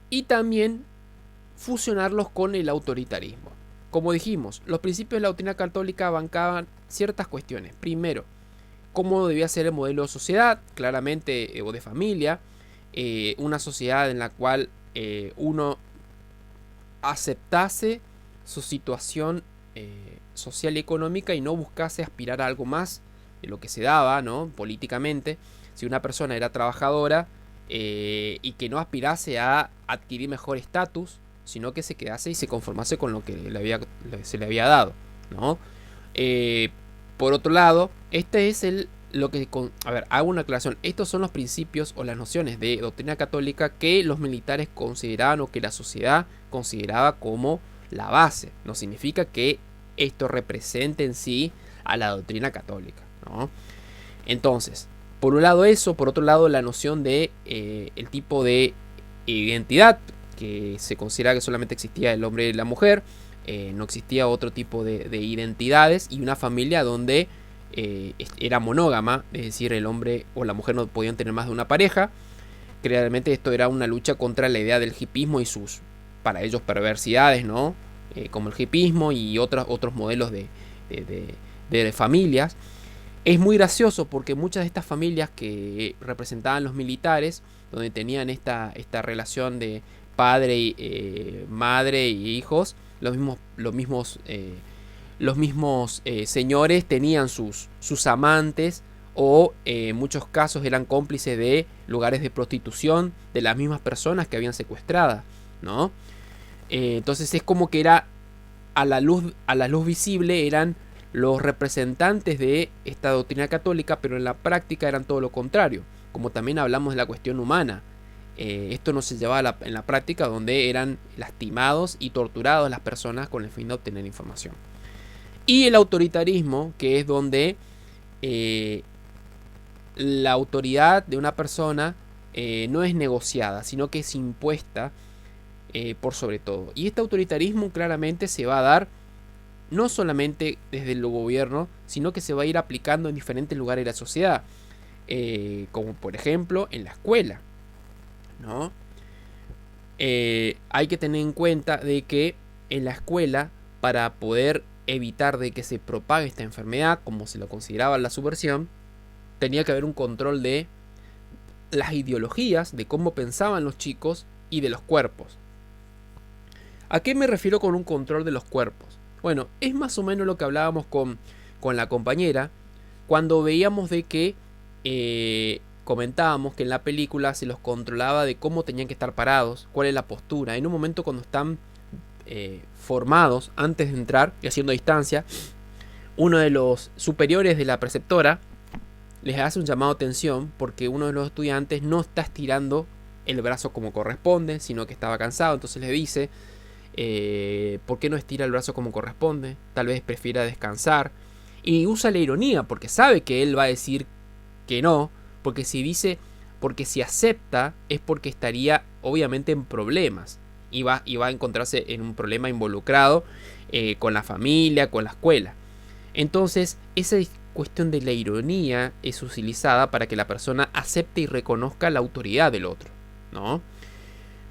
y también fusionarlos con el autoritarismo. Como dijimos, los principios de la doctrina católica bancaban ciertas cuestiones. Primero, cómo debía ser el modelo de sociedad, claramente, o de familia, una sociedad en la cual uno aceptase su situación social y económica y no buscase aspirar a algo más de lo que se daba, ¿no? Políticamente. Si una persona era trabajadora y que no aspirase a adquirir mejor estatus, sino que se quedase y se conformase con lo que se le había dado, ¿no? Por otro lado, este es hago una aclaración. Estos son los principios o las nociones de doctrina católica que los militares consideraban, o que la sociedad consideraba como la base. No significa que esto represente en sí a la doctrina católica, ¿no? Entonces, por un lado eso, por otro lado la noción de el tipo de identidad, que se considera que solamente existía el hombre y la mujer, no existía otro tipo de identidades, y una familia donde era monógama, es decir, el hombre o la mujer no podían tener más de una pareja. Realmente esto era una lucha contra la idea del hipismo y sus para ellos perversidades, ¿no? Como el hipismo y otros modelos de familias. Es muy gracioso porque muchas de estas familias que representaban los militares, donde tenían esta relación de padre, madre y hijos, los mismos señores tenían sus amantes, o en muchos casos eran cómplices de lugares de prostitución de las mismas personas que habían secuestradas, ¿no? Entonces es como que era a la luz visible eran los representantes de esta doctrina católica, pero en la práctica eran todo lo contrario. Como también hablamos de la cuestión humana, esto no se llevaba en la práctica, donde eran lastimados y torturados las personas con el fin de obtener información. Y el autoritarismo, que es donde la autoridad de una persona no es negociada, sino que es impuesta por sobre todo. Y este autoritarismo claramente se va a dar no solamente desde el gobierno, sino que se va a ir aplicando en diferentes lugares de la sociedad, como por ejemplo en la escuela, ¿no? Hay que tener en cuenta de que en la escuela, para poder evitar de que se propague esta enfermedad, como se lo consideraba la subversión, tenía que haber un control de las ideologías, de cómo pensaban los chicos y de los cuerpos. ¿A qué me refiero con un control de los cuerpos? Bueno, es más o menos lo que hablábamos con la compañera, cuando veíamos de que comentábamos que en la película se los controlaba de cómo tenían que estar parados, cuál es la postura. En un momento cuando están formados, antes de entrar y haciendo distancia, uno de los superiores de la preceptora les hace un llamado de atención porque uno de los estudiantes no está estirando el brazo como corresponde, sino que estaba cansado. Entonces le dice, ¿por qué no estira el brazo como corresponde? Tal vez prefiera descansar. Y usa la ironía porque sabe que él va a decir que no, porque si acepta es porque estaría obviamente en problemas y va a encontrarse en un problema involucrado con la familia, con la escuela. Entonces esa cuestión de la ironía es utilizada para que la persona acepte y reconozca la autoridad del otro, ¿no?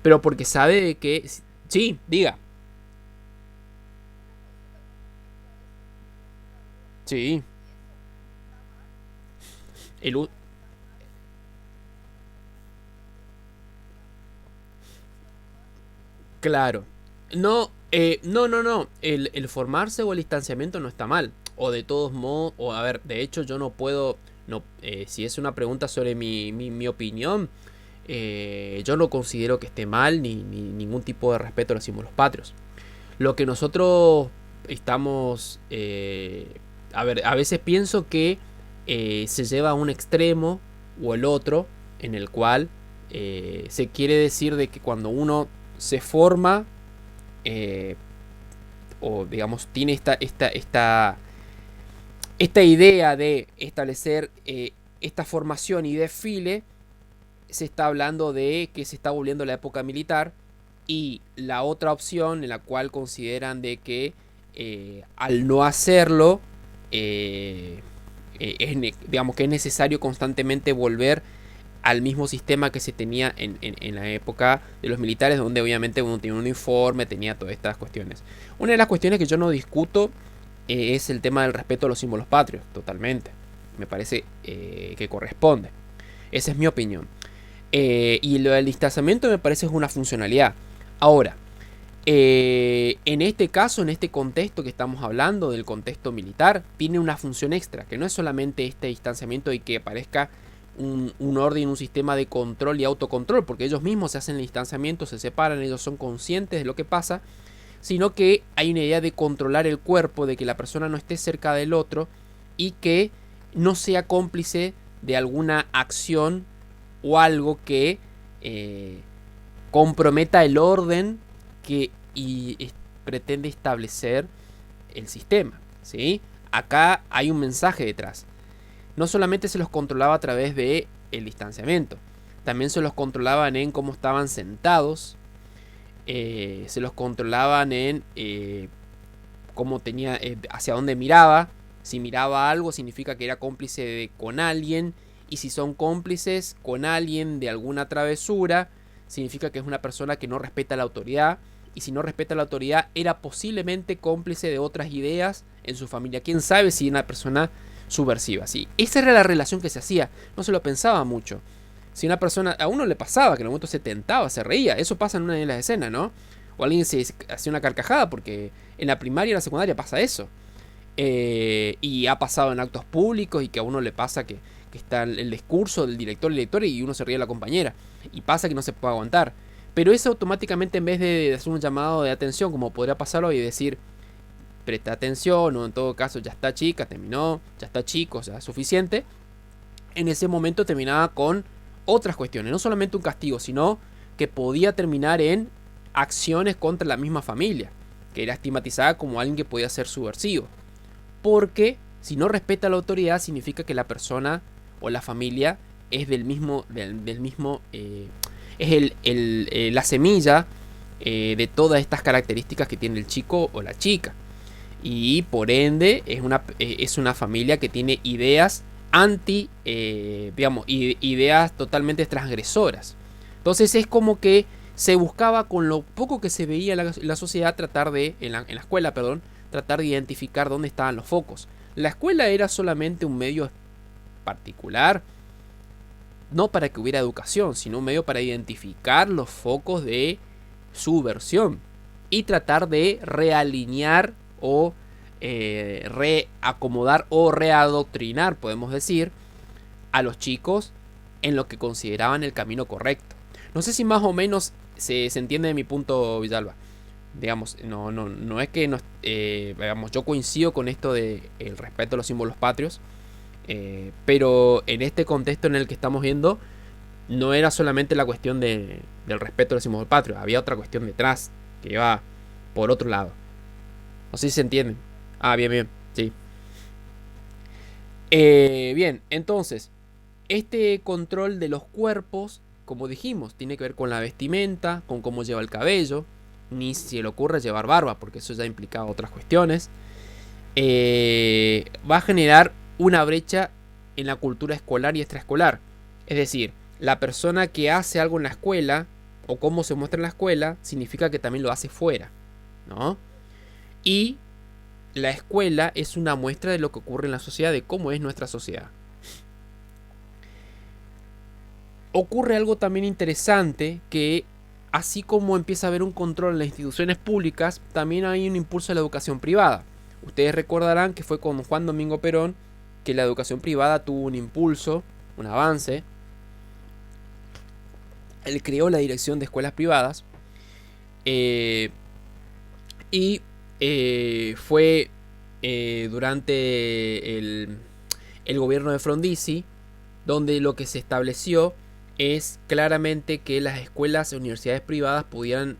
Pero porque sabe que... Sí, diga. Sí. El, claro. No, no. El formarse o el distanciamiento no está mal. O de todos modos, o a ver, de hecho yo no puedo, no, si es una pregunta sobre mi opinión, yo no considero que esté mal ni ningún tipo de respeto a los símbolos patrios. Lo que nosotros estamos, a ver, a veces pienso que se lleva a un extremo o el otro, en el cual se quiere decir de que cuando uno se forma, eh, o digamos tiene esta idea de establecer esta formación y desfile, se está hablando de que se está volviendo la época militar, y la otra opción en la cual consideran de que al no hacerlo, digamos que es necesario constantemente volver al mismo sistema que se tenía en la época de los militares, donde obviamente uno tenía un uniforme, tenía todas estas cuestiones. Una de las cuestiones que yo no discuto es el tema del respeto a los símbolos patrios, totalmente. Me parece que corresponde. Esa es mi opinión. Y lo del distanciamiento me parece es una funcionalidad. Ahora, en este caso, en este contexto que estamos hablando, del contexto militar, tiene una función extra, que no es solamente este distanciamiento y que aparezca un orden, un sistema de control y autocontrol, porque ellos mismos se hacen el distanciamiento, se separan, ellos son conscientes de lo que pasa, sino que hay una idea de controlar el cuerpo, de que la persona no esté cerca del otro y que no sea cómplice de alguna acción o algo que comprometa el orden que pretende establecer el sistema, ¿sí? Acá hay un mensaje detrás. No solamente se los controlaba a través de el distanciamiento, también se los controlaban en cómo estaban sentados, se los controlaban en cómo tenía, hacia dónde miraba. Si miraba algo significa que era cómplice con alguien, y si son cómplices con alguien de alguna travesura, significa que es una persona que no respeta la autoridad y si no respeta la autoridad era posiblemente cómplice de otras ideas en su familia. Quién sabe si una persona subversiva, ¿sí? Esa era la relación que se hacía, no se lo pensaba mucho. Si una persona, a uno le pasaba que en el momento se tentaba, se reía, eso pasa en una de las escenas, ¿no? O alguien se hacía una carcajada, porque en la primaria y la secundaria pasa eso. Y ha pasado en actos públicos y que a uno le pasa que está el discurso del director y directora y uno se ríe de la compañera. Y pasa que no se puede aguantar. Pero eso automáticamente, en vez de hacer un llamado de atención, como podría pasar hoy, y decir, presta atención, o en todo caso, ya está chica, terminó, ya está chico, o sea, suficiente. En ese momento terminaba con otras cuestiones, no solamente un castigo, sino que podía terminar en acciones contra la misma familia, que era estigmatizada como alguien que podía ser subversivo. Porque si no respeta la autoridad, significa que la persona o la familia es del mismo es la semilla de todas estas características que tiene el chico o la chica. Y por ende es una familia que tiene ideas ideas totalmente transgresoras. Entonces es como que se buscaba, con lo poco que se veía en la sociedad, en la escuela, tratar de identificar dónde estaban los focos. La escuela era solamente un medio particular, no para que hubiera educación, sino un medio para identificar los focos de subversión y tratar de realinear o reacomodar o readoctrinar, podemos decir, a los chicos en lo que consideraban el camino correcto. No sé si más o menos se entiende de mi punto, Villalba. Digamos, no es que yo coincido con esto de el respeto a los símbolos patrios, pero en este contexto en el que estamos viendo, no era solamente la cuestión del respeto a los símbolos patrios, había otra cuestión detrás que iba por otro lado. No sé si se entiende. Bien, sí. Bien, entonces, este control de los cuerpos, como dijimos, tiene que ver con la vestimenta, con cómo lleva el cabello. Ni si se le ocurre llevar barba, porque eso ya implicaba otras cuestiones. Va a generar una brecha en la cultura escolar y extraescolar. Es decir, la persona que hace algo en la escuela, o cómo se muestra en la escuela, significa que también lo hace fuera, ¿no? Y la escuela es una muestra de lo que ocurre en la sociedad, de cómo es nuestra sociedad. Ocurre algo también interesante, que así como empieza a haber un control en las instituciones públicas, también hay un impulso a la educación privada. Ustedes recordarán que fue con Juan Domingo Perón que la educación privada tuvo un impulso, un avance. Él creó la Dirección de Escuelas Privadas fue durante el gobierno de Frondizi, donde lo que se estableció es claramente que las escuelas y universidades privadas podían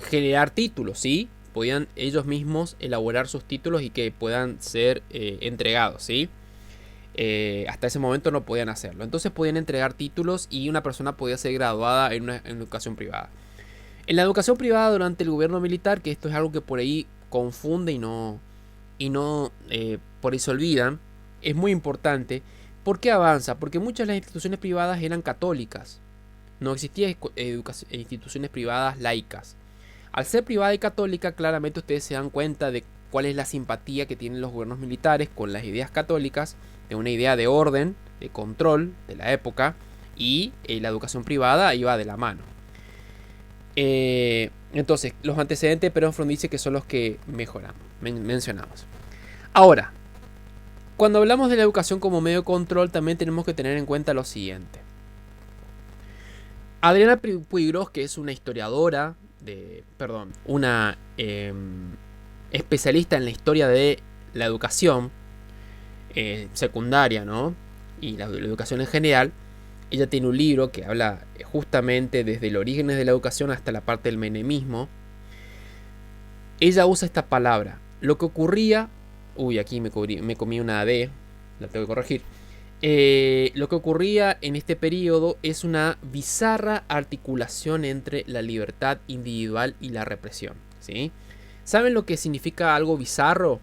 generar títulos, ¿sí? Podían ellos mismos elaborar sus títulos y que puedan ser entregados, ¿sí? Hasta ese momento no podían hacerlo. Entonces podían entregar títulos y una persona podía ser graduada en educación privada. En la educación privada durante el gobierno militar, que esto es algo que por ahí confunde y no por ahí se olvidan, es muy importante. ¿Por qué avanza? Porque muchas de las instituciones privadas eran católicas. No existían instituciones privadas laicas. Al ser privada y católica, claramente ustedes se dan cuenta de cuál es la simpatía que tienen los gobiernos militares con las ideas católicas, de una idea de orden, de control de la época, y la educación privada iba de la mano. Entonces, los antecedentes de Perón Frondizi, que son los que mencionamos. Ahora, cuando hablamos de la educación como medio de control, también tenemos que tener en cuenta lo siguiente. Adriana Puigros, que es una historiadora, una especialista en la historia de la educación secundaria, ¿no? Y la educación en general. Ella tiene un libro que habla justamente desde los orígenes de la educación hasta la parte del menemismo. Ella usa esta palabra. Lo que ocurría... aquí me comí una D. La tengo que corregir. Lo que ocurría en este periodo es una bizarra articulación entre la libertad individual y la represión, ¿sí? ¿Saben lo que significa algo bizarro?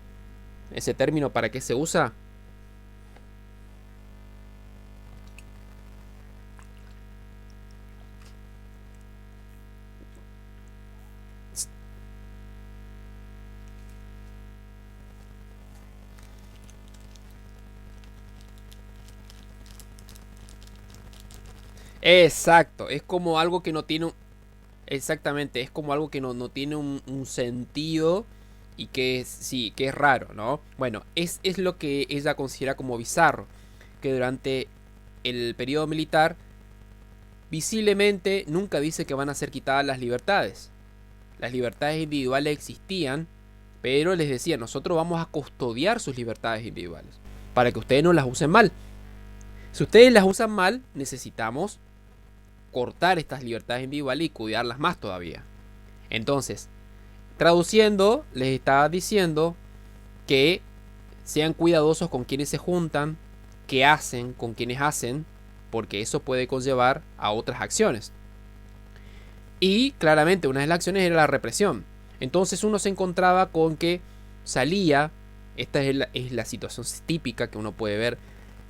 Ese término, ¿para qué se usa? Exacto, es como algo que no tiene exactamente, es como algo que no tiene un sentido y que es, sí, que es raro, ¿no? Bueno, es lo que ella considera como bizarro, que durante el periodo militar visiblemente nunca dice que van a ser quitadas las libertades. Las libertades individuales existían, pero les decía, nosotros vamos a custodiar sus libertades individuales para que ustedes no las usen mal. Si ustedes las usan mal, necesitamos cortar estas libertades individuales y cuidarlas más todavía. Entonces, traduciendo, les estaba diciendo que sean cuidadosos con quienes se juntan, qué hacen, con quienes hacen, porque eso puede conllevar a otras acciones. Y claramente una de las acciones era la represión. Entonces uno se encontraba con que salía, esta es la situación típica que uno puede ver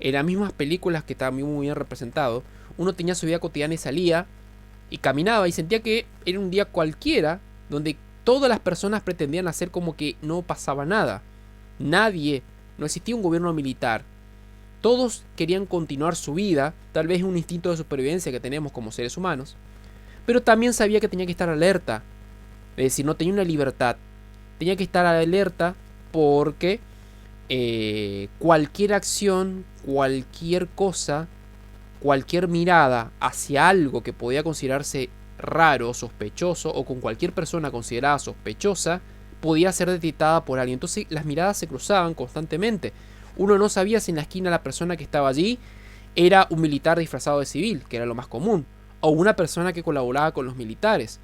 en las mismas películas que estaban muy bien representado. Uno tenía su vida cotidiana y salía y caminaba y sentía que era un día cualquiera donde todas las personas pretendían hacer como que no pasaba nada. Nadie, no existía un gobierno militar. Todos querían continuar su vida, tal vez un instinto de supervivencia que tenemos como seres humanos. Pero también sabía que tenía que estar alerta. Es decir, no tenía una libertad. Tenía que estar alerta porque cualquier acción, cualquier cosa, cualquier mirada hacia algo que podía considerarse raro, sospechoso, o con cualquier persona considerada sospechosa, podía ser detectada por alguien. Entonces las miradas se cruzaban constantemente. Uno no sabía si en la esquina la persona que estaba allí era un militar disfrazado de civil, que era lo más común, o una persona que colaboraba con los militares,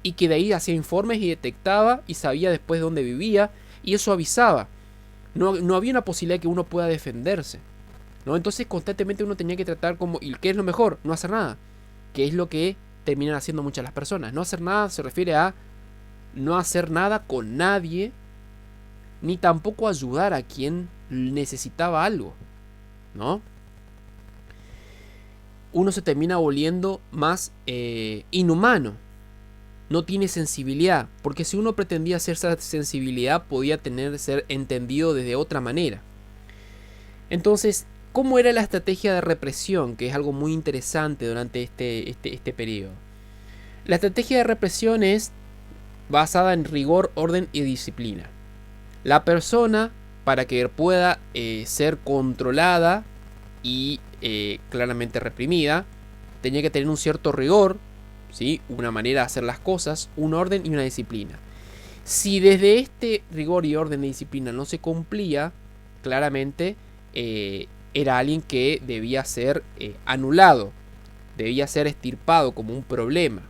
y que de ahí hacía informes y detectaba y sabía después dónde vivía, y eso avisaba. No había una posibilidad de que uno pueda defenderse, ¿no? Entonces constantemente uno tenía que tratar como, ¿y qué es lo mejor? No hacer nada, que es lo que terminan haciendo muchas las personas. No hacer nada se refiere a no hacer nada con nadie, ni tampoco ayudar a quien necesitaba algo, ¿no? Uno se termina volviendo más inhumano. No tiene sensibilidad, porque si uno pretendía hacer esa sensibilidad podía ser entendido desde otra manera. Entonces, ¿cómo era la estrategia de represión? Que es algo muy interesante durante este periodo. La estrategia de represión es basada en rigor, orden y disciplina. La persona, para que pueda ser controlada y claramente reprimida, tenía que tener un cierto rigor, ¿sí? Una manera de hacer las cosas, un orden y una disciplina. Si desde este rigor y orden y disciplina no se cumplía, claramente era alguien que debía ser anulado, debía ser extirpado como un problema,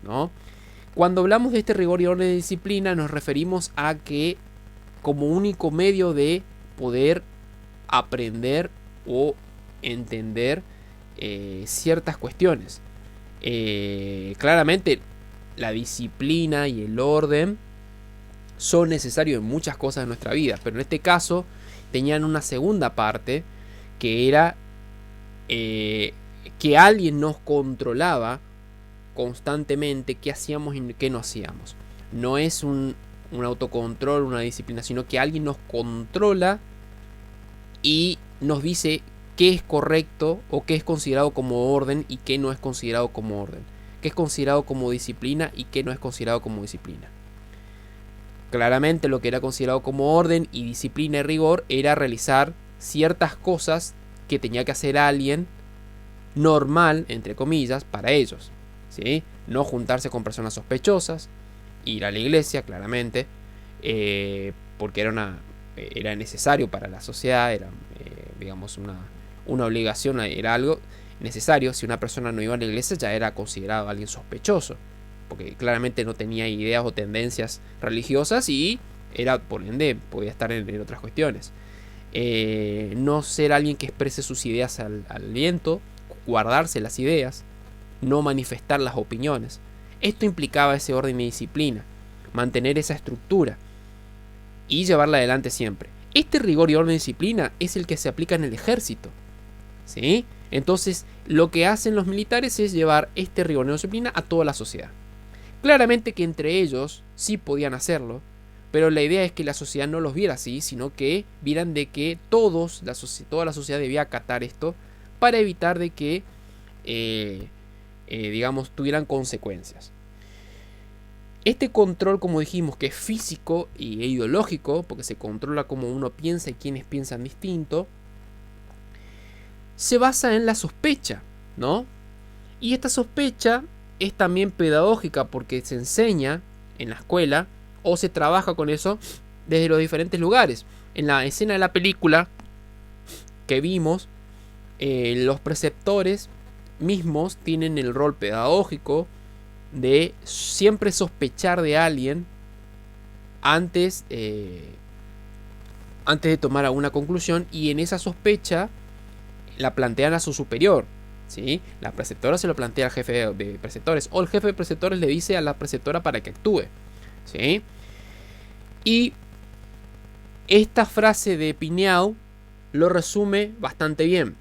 ¿no? Cuando hablamos de este rigor y orden y disciplina nos referimos a que como único medio de poder aprender o entender ciertas cuestiones. Claramente la disciplina y el orden son necesarios en muchas cosas de nuestra vida, pero en este caso tenían una segunda parte que era que alguien nos controlaba constantemente qué hacíamos y qué no hacíamos. No es un autocontrol, una disciplina, sino que alguien nos controla y nos dice qué es correcto o qué es considerado como orden y qué no es considerado como orden, qué es considerado como disciplina y qué no es considerado como disciplina. Claramente lo que era considerado como orden y disciplina y rigor era realizar ciertas cosas que tenía que hacer alguien normal, entre comillas, para ellos, ¿sí? No juntarse con personas sospechosas, ir a la iglesia, claramente, porque era necesario para la sociedad, era, digamos, una obligación, era algo necesario. Si una persona no iba a la iglesia ya era considerado alguien sospechoso, porque claramente no tenía ideas o tendencias religiosas y era, por ende, podía estar en otras cuestiones. No ser alguien que exprese sus ideas al viento, guardarse las ideas, no manifestar las opiniones. Esto implicaba ese orden y disciplina, mantener esa estructura y llevarla adelante siempre. Este rigor y orden y disciplina es el que se aplica en el ejército, ¿sí? Entonces, lo que hacen los militares es llevar este rigor y disciplina a toda la sociedad. Claramente que entre ellos sí podían hacerlo, pero la idea es que la sociedad no los viera así, sino que vieran de que toda la sociedad debía acatar esto para evitar de que digamos, tuvieran consecuencias. Este control, como dijimos, que es físico e ideológico, porque se controla cómo uno piensa y quienes piensan distinto, se basa en la sospecha, ¿no? Y esta sospecha es también pedagógica porque se enseña en la escuela o se trabaja con eso desde los diferentes lugares. En la escena de la película que vimos, los preceptores mismos tienen el rol pedagógico de siempre sospechar de alguien antes de tomar alguna conclusión, y en esa sospecha la plantean a su superior, ¿sí? La preceptora se lo plantea al jefe de preceptores, o el jefe de preceptores le dice a la preceptora para que actúe, ¿sí? Y esta frase de Pineau lo resume bastante bien.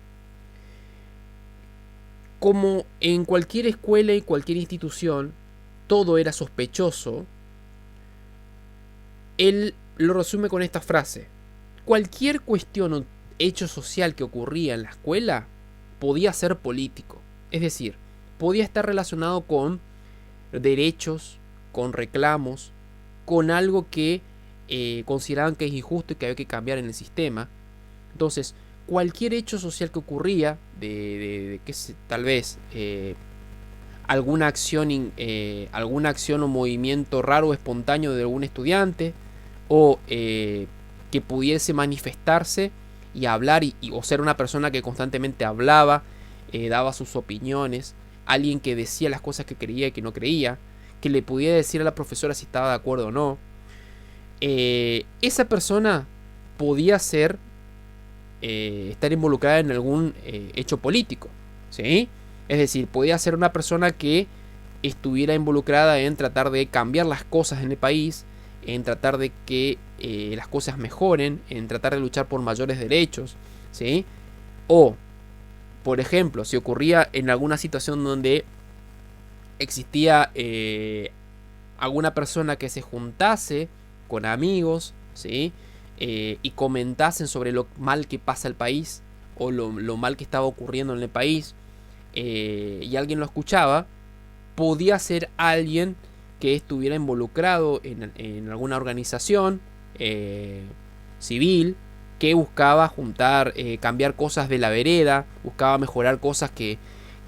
Como en cualquier escuela y cualquier institución todo era sospechoso, él lo resume con esta frase: cualquier cuestión o hecho social que ocurría en la escuela podía ser político. Es decir, podía estar relacionado con derechos, con reclamos, con algo que consideraban que es injusto y que había que cambiar en el sistema. Entonces, cualquier hecho social que ocurría, tal vez alguna acción o movimiento raro o espontáneo de algún estudiante, o que pudiese manifestarse y hablar o ser una persona que constantemente hablaba, daba sus opiniones, alguien que decía las cosas que creía y que no creía, que le pudiera decir a la profesora si estaba de acuerdo o no, esa persona podía ser estar involucrada en algún hecho político, ¿sí? Es decir, podía ser una persona que estuviera involucrada en tratar de cambiar las cosas en el país, en tratar de que las cosas mejoren, en tratar de luchar por mayores derechos, ¿sí? O, por ejemplo, si ocurría en alguna situación donde existía alguna persona que se juntase con amigos, ¿sí? Y comentasen sobre lo mal que pasa el país o lo mal que estaba ocurriendo en el país, y alguien lo escuchaba, podía ser alguien que estuviera involucrado en alguna organización civil que buscaba juntar, cambiar cosas de la vereda, buscaba mejorar cosas que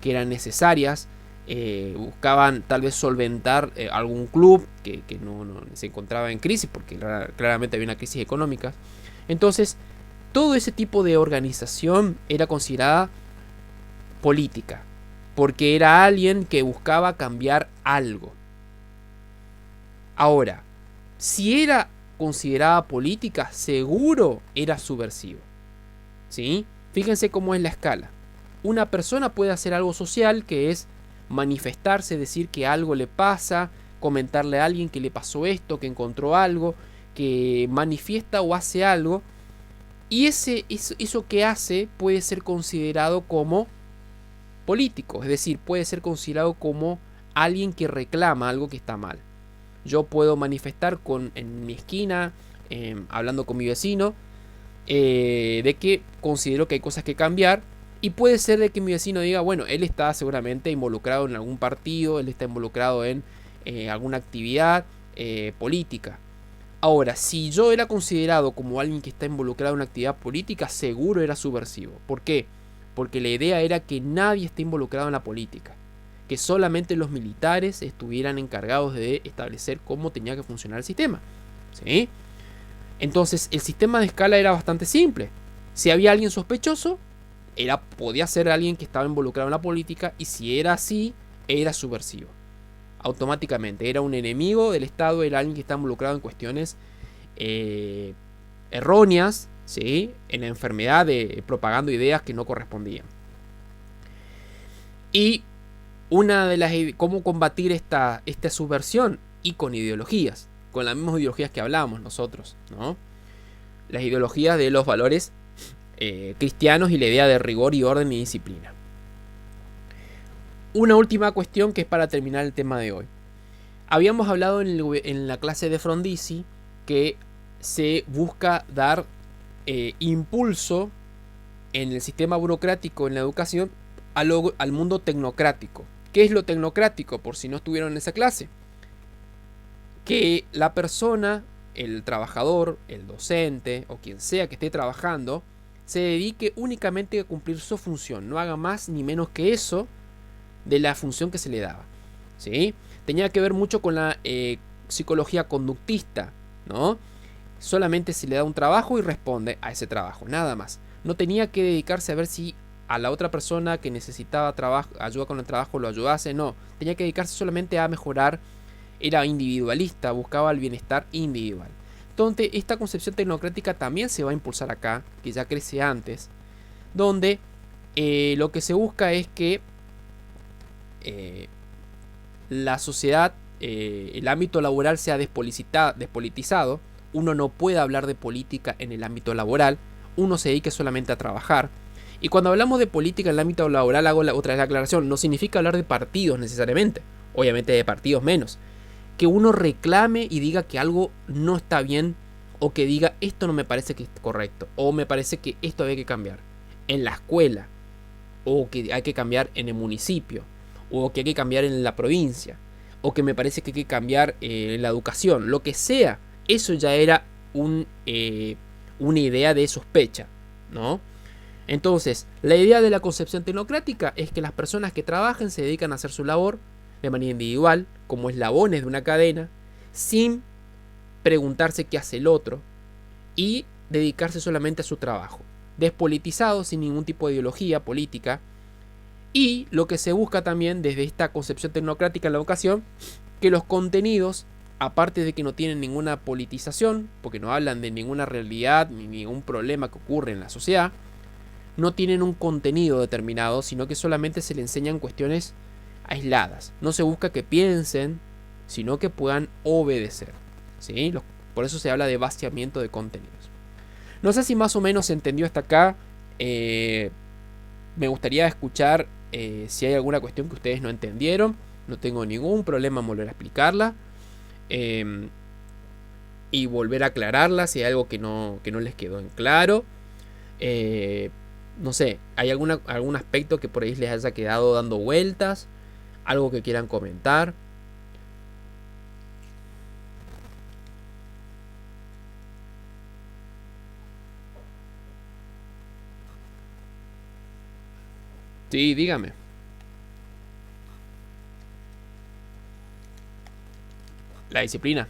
eran necesarias, buscaban tal vez solventar algún club que no se encontraba en crisis, porque claramente había una crisis económica. Entonces, todo ese tipo de organización era considerada política, porque era alguien que buscaba cambiar algo. Ahora, si era considerada política, seguro era subversivo, ¿sí? Fíjense cómo es la escala. Una persona puede hacer algo social, que es manifestarse, decir que algo le pasa, comentarle a alguien que le pasó esto, que encontró algo, que manifiesta o hace algo, y eso que hace puede ser considerado como político, es decir, puede ser considerado como alguien que reclama algo que está mal. Yo puedo manifestar en mi esquina, hablando con mi vecino, de que considero que hay cosas que cambiar, y puede ser de que mi vecino diga, bueno, él está seguramente involucrado en algún partido, él está involucrado en alguna actividad política. Ahora, si yo era considerado como alguien que está involucrado en una actividad política, seguro era subversivo. ¿Por qué? Porque la idea era que nadie esté involucrado en la política, que solamente los militares estuvieran encargados de establecer cómo tenía que funcionar el sistema, ¿sí? Entonces, el sistema de escala era bastante simple. Si había alguien sospechoso, podía ser alguien que estaba involucrado en la política, y si era así, era subversivo. Automáticamente era un enemigo del Estado, era alguien que está involucrado en cuestiones erróneas, ¿sí? En la enfermedad de propagando ideas que no correspondían. Y una de las cómo combatir esta subversión, y con ideologías, con las mismas ideologías que hablábamos nosotros, ¿no? Las ideologías de los valores cristianos y la idea de rigor y orden y disciplina. Una última cuestión que es para terminar el tema de hoy. Habíamos hablado en la clase de Frondizi que se busca dar impulso en el sistema burocrático en la educación al mundo tecnocrático. ¿Qué es lo tecnocrático? Por si no estuvieron en esa clase. Que la persona, el trabajador, el docente o quien sea que esté trabajando, se dedique únicamente a cumplir su función, no haga más ni menos que eso de la función que se le daba, ¿sí? Tenía que ver mucho con la psicología conductista, ¿no? Solamente se le da un trabajo y responde a ese trabajo, nada más. No tenía que dedicarse a ver si a la otra persona que necesitaba ayuda con el trabajo lo ayudase, no. Tenía que dedicarse solamente a mejorar. Era individualista, buscaba el bienestar individual. Entonces, esta concepción tecnocrática también se va a impulsar acá, que ya crece antes, donde lo que se busca es que la sociedad, el ámbito laboral sea despolitizado. Uno no puede hablar de política en el ámbito laboral, uno se dedique solamente a trabajar. Y cuando hablamos de política en el ámbito laboral, hago otra vez la aclaración, no significa hablar de partidos necesariamente, obviamente de partidos menos. Que uno reclame y diga que algo no está bien, o que diga esto no me parece que es correcto, o me parece que esto hay que cambiar en la escuela, o que hay que cambiar en el municipio, o que hay que cambiar en la provincia, o que me parece que hay que cambiar en la educación, lo que sea. Eso ya era una idea de sospecha, ¿no? Entonces, la idea de la concepción tecnocrática es que las personas que trabajen se dedican a hacer su labor de manera individual, como eslabones de una cadena, sin preguntarse qué hace el otro y dedicarse solamente a su trabajo, despolitizado, sin ningún tipo de ideología política. Y lo que se busca también desde esta concepción tecnocrática en la educación, que los contenidos, aparte de que no tienen ninguna politización, porque no hablan de ninguna realidad ni ningún problema que ocurre en la sociedad, no tienen un contenido determinado, sino que solamente se le enseñan cuestiones aisladas. No se busca que piensen, sino que puedan obedecer, ¿sí? Por eso se habla de vaciamiento de contenidos. No sé si más o menos se entendió hasta acá. Me gustaría escuchar si hay alguna cuestión que ustedes no entendieron. No tengo ningún problema en volver a explicarla. Y volver a aclararla si hay algo que no les quedó en claro. No sé, ¿hay algún aspecto que por ahí les haya quedado dando vueltas? ¿Algo que quieran comentar? Sí, dígame. La disciplina.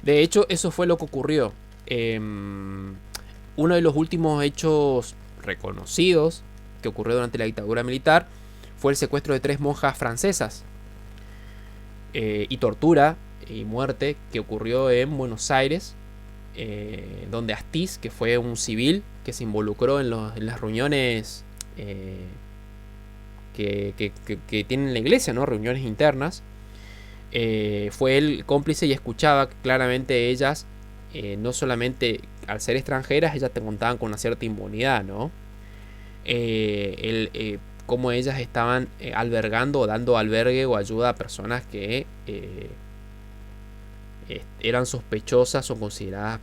De hecho, eso fue lo que ocurrió. Uno de los últimos hechos reconocidos que ocurrió durante la dictadura militar fue el secuestro de 3 monjas francesas y tortura y muerte que ocurrió en Buenos Aires, donde Astiz, que fue un civil que se involucró en las reuniones que tienen la iglesia, ¿no? Reuniones internas. Fue el cómplice y escuchaba claramente ellas, no solamente al ser extranjeras, ellas te contaban con una cierta inmunidad, ¿no? Cómo ellas estaban albergando o dando albergue o ayuda a personas que eran sospechosas o consideradas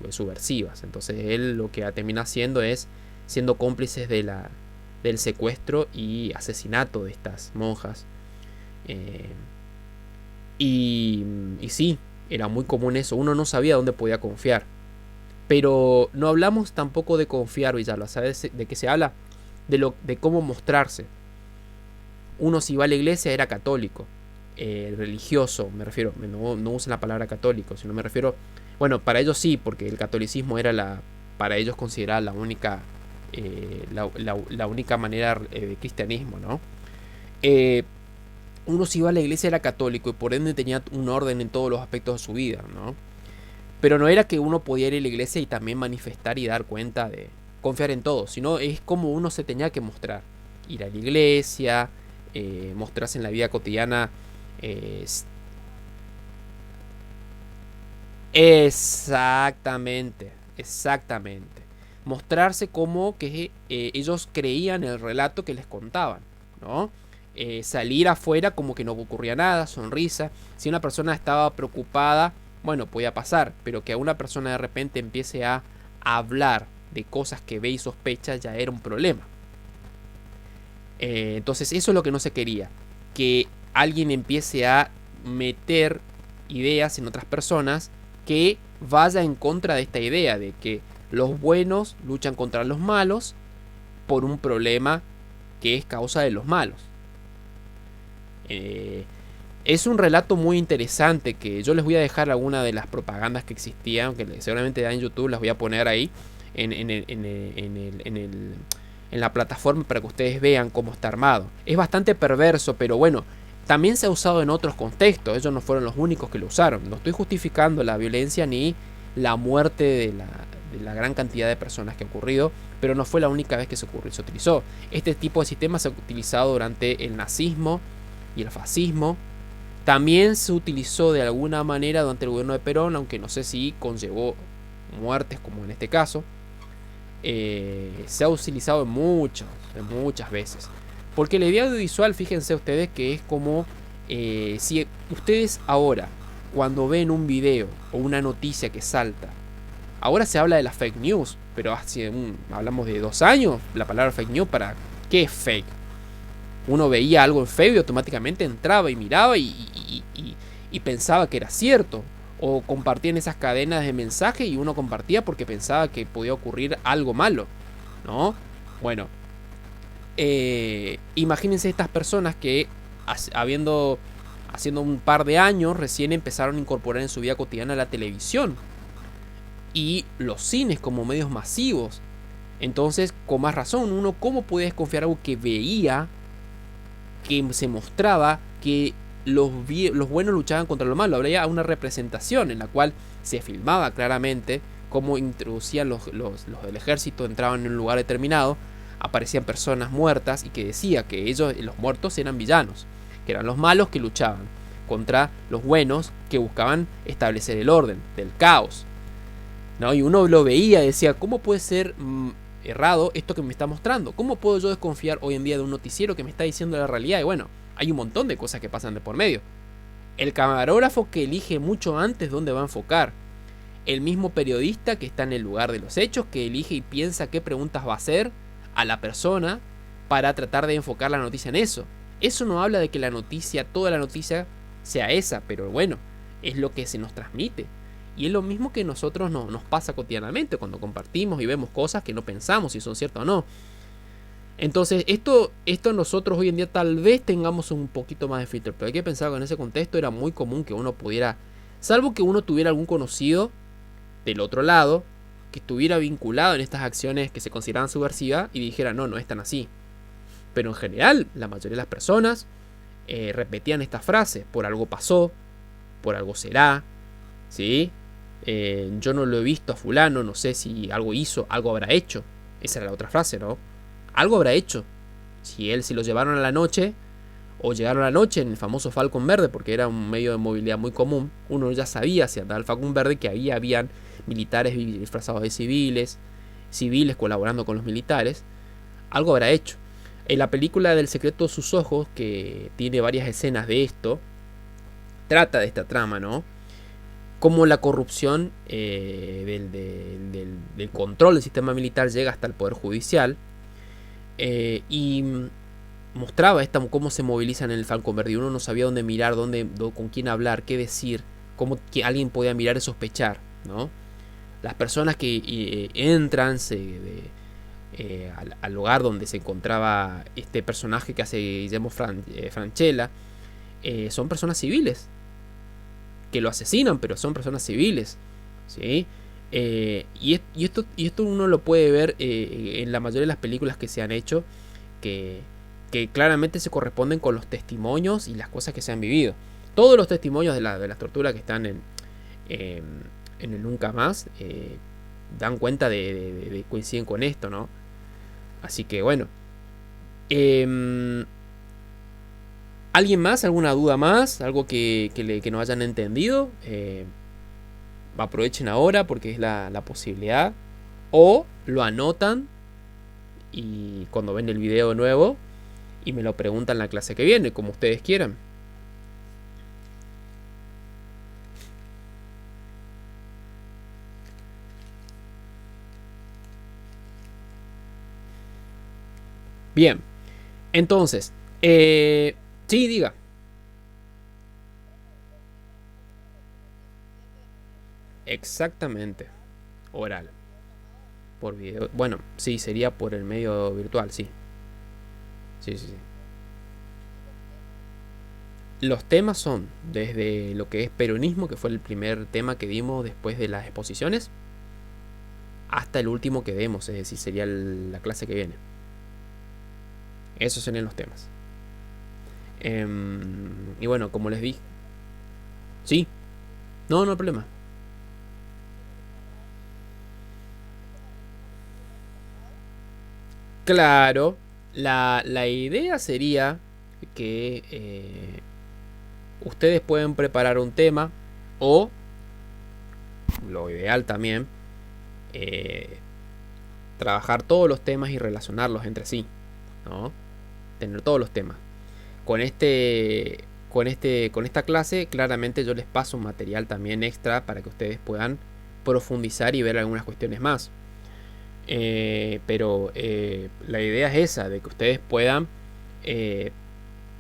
subversivas. Entonces él lo que termina haciendo es siendo cómplices del secuestro y asesinato de estas monjas. Y sí, era muy común eso. Uno no sabía dónde podía confiar. Pero no hablamos tampoco de confiar, Villalba. ¿Sabes de qué se habla? De cómo mostrarse. Uno, si va a la iglesia, era católico. Religioso, me refiero. No usen la palabra católico, sino me refiero... Bueno, para ellos sí, porque el catolicismo era para ellos considerada la única la única manera de cristianismo, ¿no? Uno, si iba a la iglesia, era católico y por ende tenía un orden en todos los aspectos de su vida, ¿no? Pero no era que uno podía ir a la iglesia y también manifestar y dar cuenta de confiar en todo, sino es como uno se tenía que mostrar. Ir a la iglesia, mostrarse en la vida cotidiana. Exactamente. Mostrarse como que ellos creían el relato que les contaban, ¿no? salir afuera como que no ocurría nada, sonrisa. Si una persona estaba preocupada, bueno, podía pasar, pero que a una persona de repente empiece a hablar de cosas que ve y sospecha ya era un problema. Entonces eso es lo que no se quería, que alguien empiece a meter ideas en otras personas que vaya en contra de esta idea de que los buenos luchan contra los malos por un problema que es causa de los malos. Es un relato muy interesante que yo les voy a dejar alguna de las propagandas que existían, que seguramente en YouTube las voy a poner ahí en la plataforma para que ustedes vean cómo está armado. Es bastante perverso, pero bueno, también se ha usado en otros contextos. Ellos no fueron los únicos que lo usaron. No estoy justificando la violencia ni la muerte de la gran cantidad de personas que ha ocurrido, pero no fue la única vez que se utilizó. Este tipo de sistema se ha utilizado durante el nazismo y el fascismo. También se utilizó de alguna manera durante el gobierno de Perón, aunque no sé si conllevó muertes como en este caso. Se ha utilizado muchas veces. Porque la idea audiovisual, fíjense ustedes que es como si ustedes ahora, cuando ven un video o una noticia que salta, ahora se habla de las fake news, pero hablamos de 2 años, la palabra fake news, ¿para qué es fake? Uno veía algo en Facebook y automáticamente entraba y miraba y pensaba que era cierto. O compartían esas cadenas de mensaje y uno compartía porque pensaba que podía ocurrir algo malo, ¿no? Bueno, imagínense estas personas que haciendo un par de años recién empezaron a incorporar en su vida cotidiana la televisión y los cines como medios masivos. Entonces, con más razón, uno cómo puede desconfiar algo que veía, que se mostraba que los buenos luchaban contra lo malo. Habría una representación en la cual se filmaba claramente cómo introducían los del ejército, entraban en un lugar determinado, aparecían personas muertas y que decía que ellos, los muertos, eran villanos, que eran los malos que luchaban contra los buenos que buscaban establecer el orden del caos, ¿no? Y uno lo veía y decía, ¿cómo puede ser errado esto que me está mostrando? ¿Cómo puedo yo desconfiar hoy en día de un noticiero que me está diciendo la realidad? Y bueno, hay un montón de cosas que pasan de por medio. El camarógrafo que elige mucho antes dónde va a enfocar. El mismo periodista que está en el lugar de los hechos, que elige y piensa qué preguntas va a hacer a la persona para tratar de enfocar la noticia en eso. Eso no habla de que la noticia, toda la noticia sea esa, pero bueno, es lo que se nos transmite. Y es lo mismo que nosotros nos pasa cotidianamente cuando compartimos y vemos cosas que no pensamos si son ciertas o no. Entonces, esto nosotros hoy en día tal vez tengamos un poquito más de filtro, pero hay que pensar que en ese contexto era muy común que uno pudiera, salvo que uno tuviera algún conocido del otro lado, que estuviera vinculado en estas acciones que se consideraban subversivas y dijera, no es tan así. Pero en general, la mayoría de las personas repetían esta frase, por algo pasó, por algo será, ¿sí? Yo no lo he visto a fulano, no sé si algo hizo, algo habrá hecho. Esa era la otra frase, ¿no? Algo habrá hecho. Si lo llevaron a la noche, o llegaron a la noche en el famoso Falcon Verde, porque era un medio de movilidad muy común, uno ya sabía si andaba el Falcon Verde que habían militares disfrazados de civiles colaborando con los militares. Algo habrá hecho. En la película del secreto de sus ojos, que tiene varias escenas de esto, trata de esta trama, ¿no? Cómo la corrupción del control del sistema militar llega hasta el poder judicial. Y mostraba cómo se movilizan en el Falcon Verde. Uno no sabía dónde mirar, con quién hablar, qué decir, cómo que alguien podía mirar y sospechar, ¿no? Las personas que entran al lugar donde se encontraba este personaje que hace Guillermo Francella, son personas civiles que lo asesinan, pero son personas civiles, ¿sí? Y esto uno lo puede ver en la mayoría de las películas que se han hecho, que claramente se corresponden con los testimonios y las cosas que se han vivido. Todos los testimonios de las torturas que están en el Nunca Más dan cuenta de coinciden con esto, ¿no? Así que bueno. ¿Alguien más? ¿Alguna duda más? ¿Algo que no hayan entendido? Aprovechen ahora porque es la posibilidad. O lo anotan y cuando ven el video de nuevo y me lo preguntan la clase que viene, como ustedes quieran. Bien, entonces, sí, diga. Exactamente, oral, por video. Bueno, sí, sería por el medio virtual, sí. Sí, sí, sí. Los temas son desde lo que es peronismo, que fue el primer tema que dimos después de las exposiciones, hasta el último que demos, es decir, sería la clase que viene. Esos serían los temas. Y bueno, como les dije, sí, no, no hay problema. Claro, la idea sería que ustedes pueden preparar un tema o, lo ideal también, eh, trabajar todos los temas y relacionarlos entre sí, ¿no? Tener todos los temas. Con con esta clase, claramente yo les paso un material también extra para que ustedes puedan profundizar y ver algunas cuestiones más. Pero la idea es esa, de que ustedes puedan eh,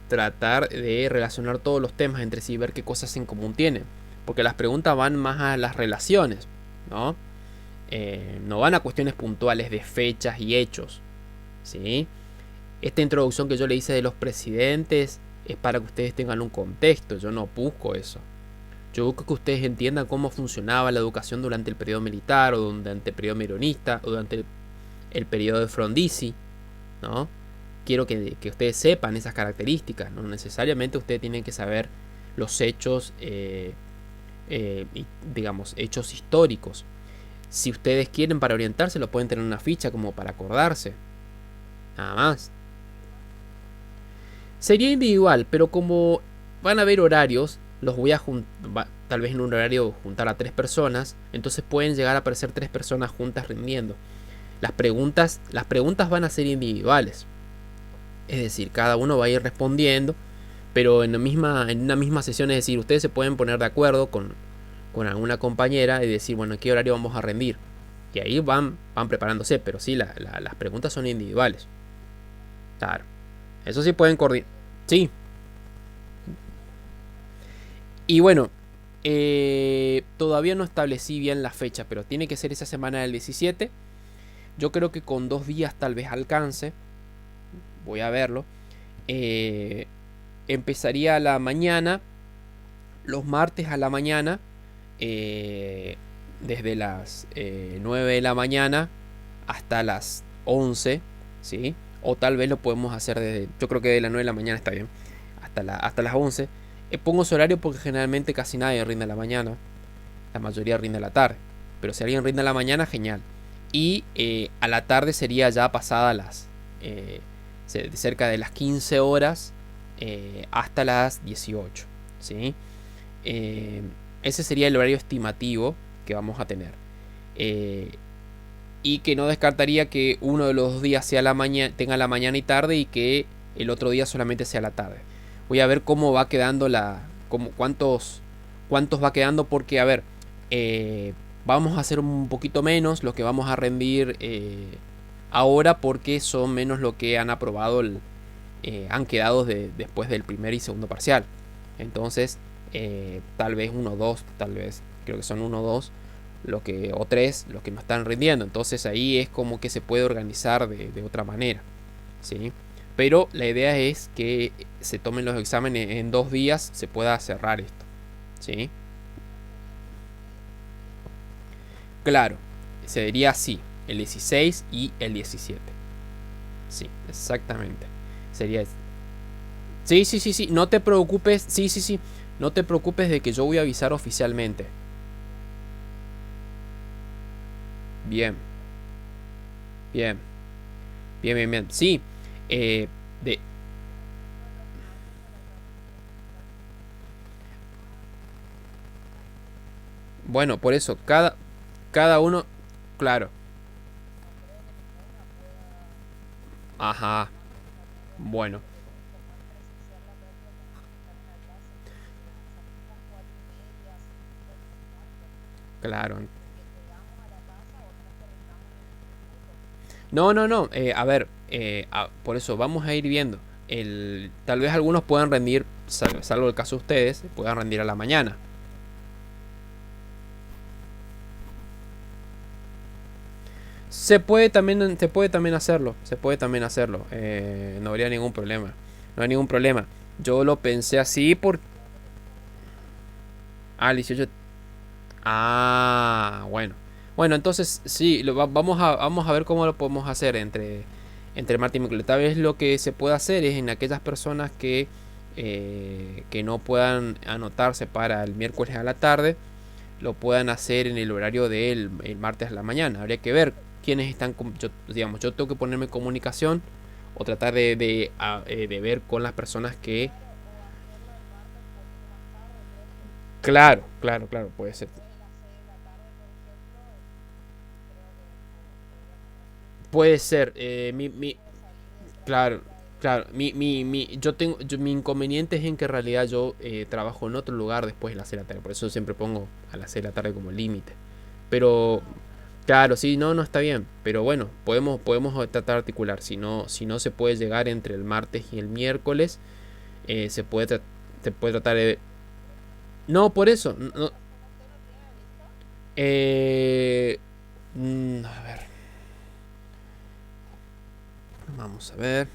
tratar de relacionar todos los temas entre sí y ver qué cosas en común tienen. Porque las preguntas van más a las relaciones, ¿no? No van a cuestiones puntuales de fechas y hechos, ¿sí? Esta introducción que yo le hice de los presidentes es para que ustedes tengan un contexto. Yo no busco eso. Yo busco que ustedes entiendan cómo funcionaba la educación durante el periodo militar o durante el periodo mironista o durante el periodo de Frondizi, ¿no? Quiero que ustedes sepan esas características. No necesariamente ustedes tienen que saber los hechos, digamos, hechos históricos. Si ustedes quieren para orientarse, lo pueden tener en una ficha como para acordarse. Nada más. Sería individual, pero como van a haber horarios, los voy a juntar, tal vez en un horario juntar a 3 personas, entonces pueden llegar a aparecer 3 personas juntas rindiendo. Las preguntas van a ser individuales, es decir, cada uno va a ir respondiendo, pero en una misma sesión, es decir, ustedes se pueden poner de acuerdo con alguna compañera y decir, bueno, ¿en qué horario vamos a rendir? Y ahí van preparándose, pero sí, las preguntas son individuales. Claro. Eso sí pueden coordinar. Sí. Y bueno, todavía no establecí bien la fecha, pero tiene que ser esa semana del 17. Yo creo que con 2 días tal vez alcance. Voy a verlo. Eh, Empezaría a la mañana, los martes a la mañana, eh, desde las 9 de la mañana hasta las 11, ¿sí? O tal vez lo podemos hacer desde, yo creo que de las 9 de la mañana está bien, hasta las 11. Pongo ese horario porque generalmente casi nadie rinde a la mañana, la mayoría rinde a la tarde. Pero si alguien rinde a la mañana, genial. Y a la tarde sería ya pasada eh, cerca de las 15 horas hasta las 18, ¿sí? Eh, Ese sería el horario estimativo que vamos a tener. Eh, y que no descartaría que uno de los días sea la mañana, tenga la mañana y tarde y que el otro día solamente sea la tarde. Voy a ver cómo va quedando cuántos va quedando porque, a ver, vamos a hacer un poquito menos lo que vamos a rendir ahora porque son menos lo que han aprobado, han quedado después del primer y segundo parcial. Entonces, tal vez uno o dos, tal vez, creo que son uno o dos, o tres, los que no están rindiendo. Entonces ahí es como que se puede organizar de otra manera, ¿sí? Pero la idea es que se tomen los exámenes en 2 días, se pueda cerrar esto, ¿sí? Claro, sería así, el 16 y el 17. Sí, exactamente. Sería. Sí, sí, sí, sí, no te preocupes, sí, sí, sí, no te preocupes de que yo voy a avisar oficialmente. Bien, bien, bien, bien, bien. Sí, eh, de, bueno, por eso, cada uno, claro, ajá, bueno. claro. No, no, no. A ver, por eso vamos a ir viendo. Tal vez algunos puedan rendir, salvo el caso de ustedes, puedan rendir a la mañana. Se puede también hacerlo. Se puede también hacerlo. No habría ningún problema. No hay ningún problema. Yo lo pensé así por... Ah, el 18. Ah, bueno. Bueno, entonces sí, vamos a ver cómo lo podemos hacer entre martes y miércoles. Tal vez lo que se puede hacer es en aquellas personas que no puedan anotarse para el miércoles a la tarde, lo puedan hacer en el horario del el martes a la mañana. Habría que ver quiénes están, digamos, yo tengo que ponerme en comunicación o tratar de ver con las personas que... Claro, claro, claro, puede ser. Puede ser. Claro, claro. Mi inconveniente es en que en realidad yo trabajo en otro lugar después de las 6 de la tarde. Por eso siempre pongo a las 6 de la tarde como límite. Pero, claro, sí, no, no está bien. Pero bueno, podemos tratar de articular. Si no se puede llegar entre el martes y el miércoles, se puede tratar de... No, por eso. No, eh, a ver, vamos a ver.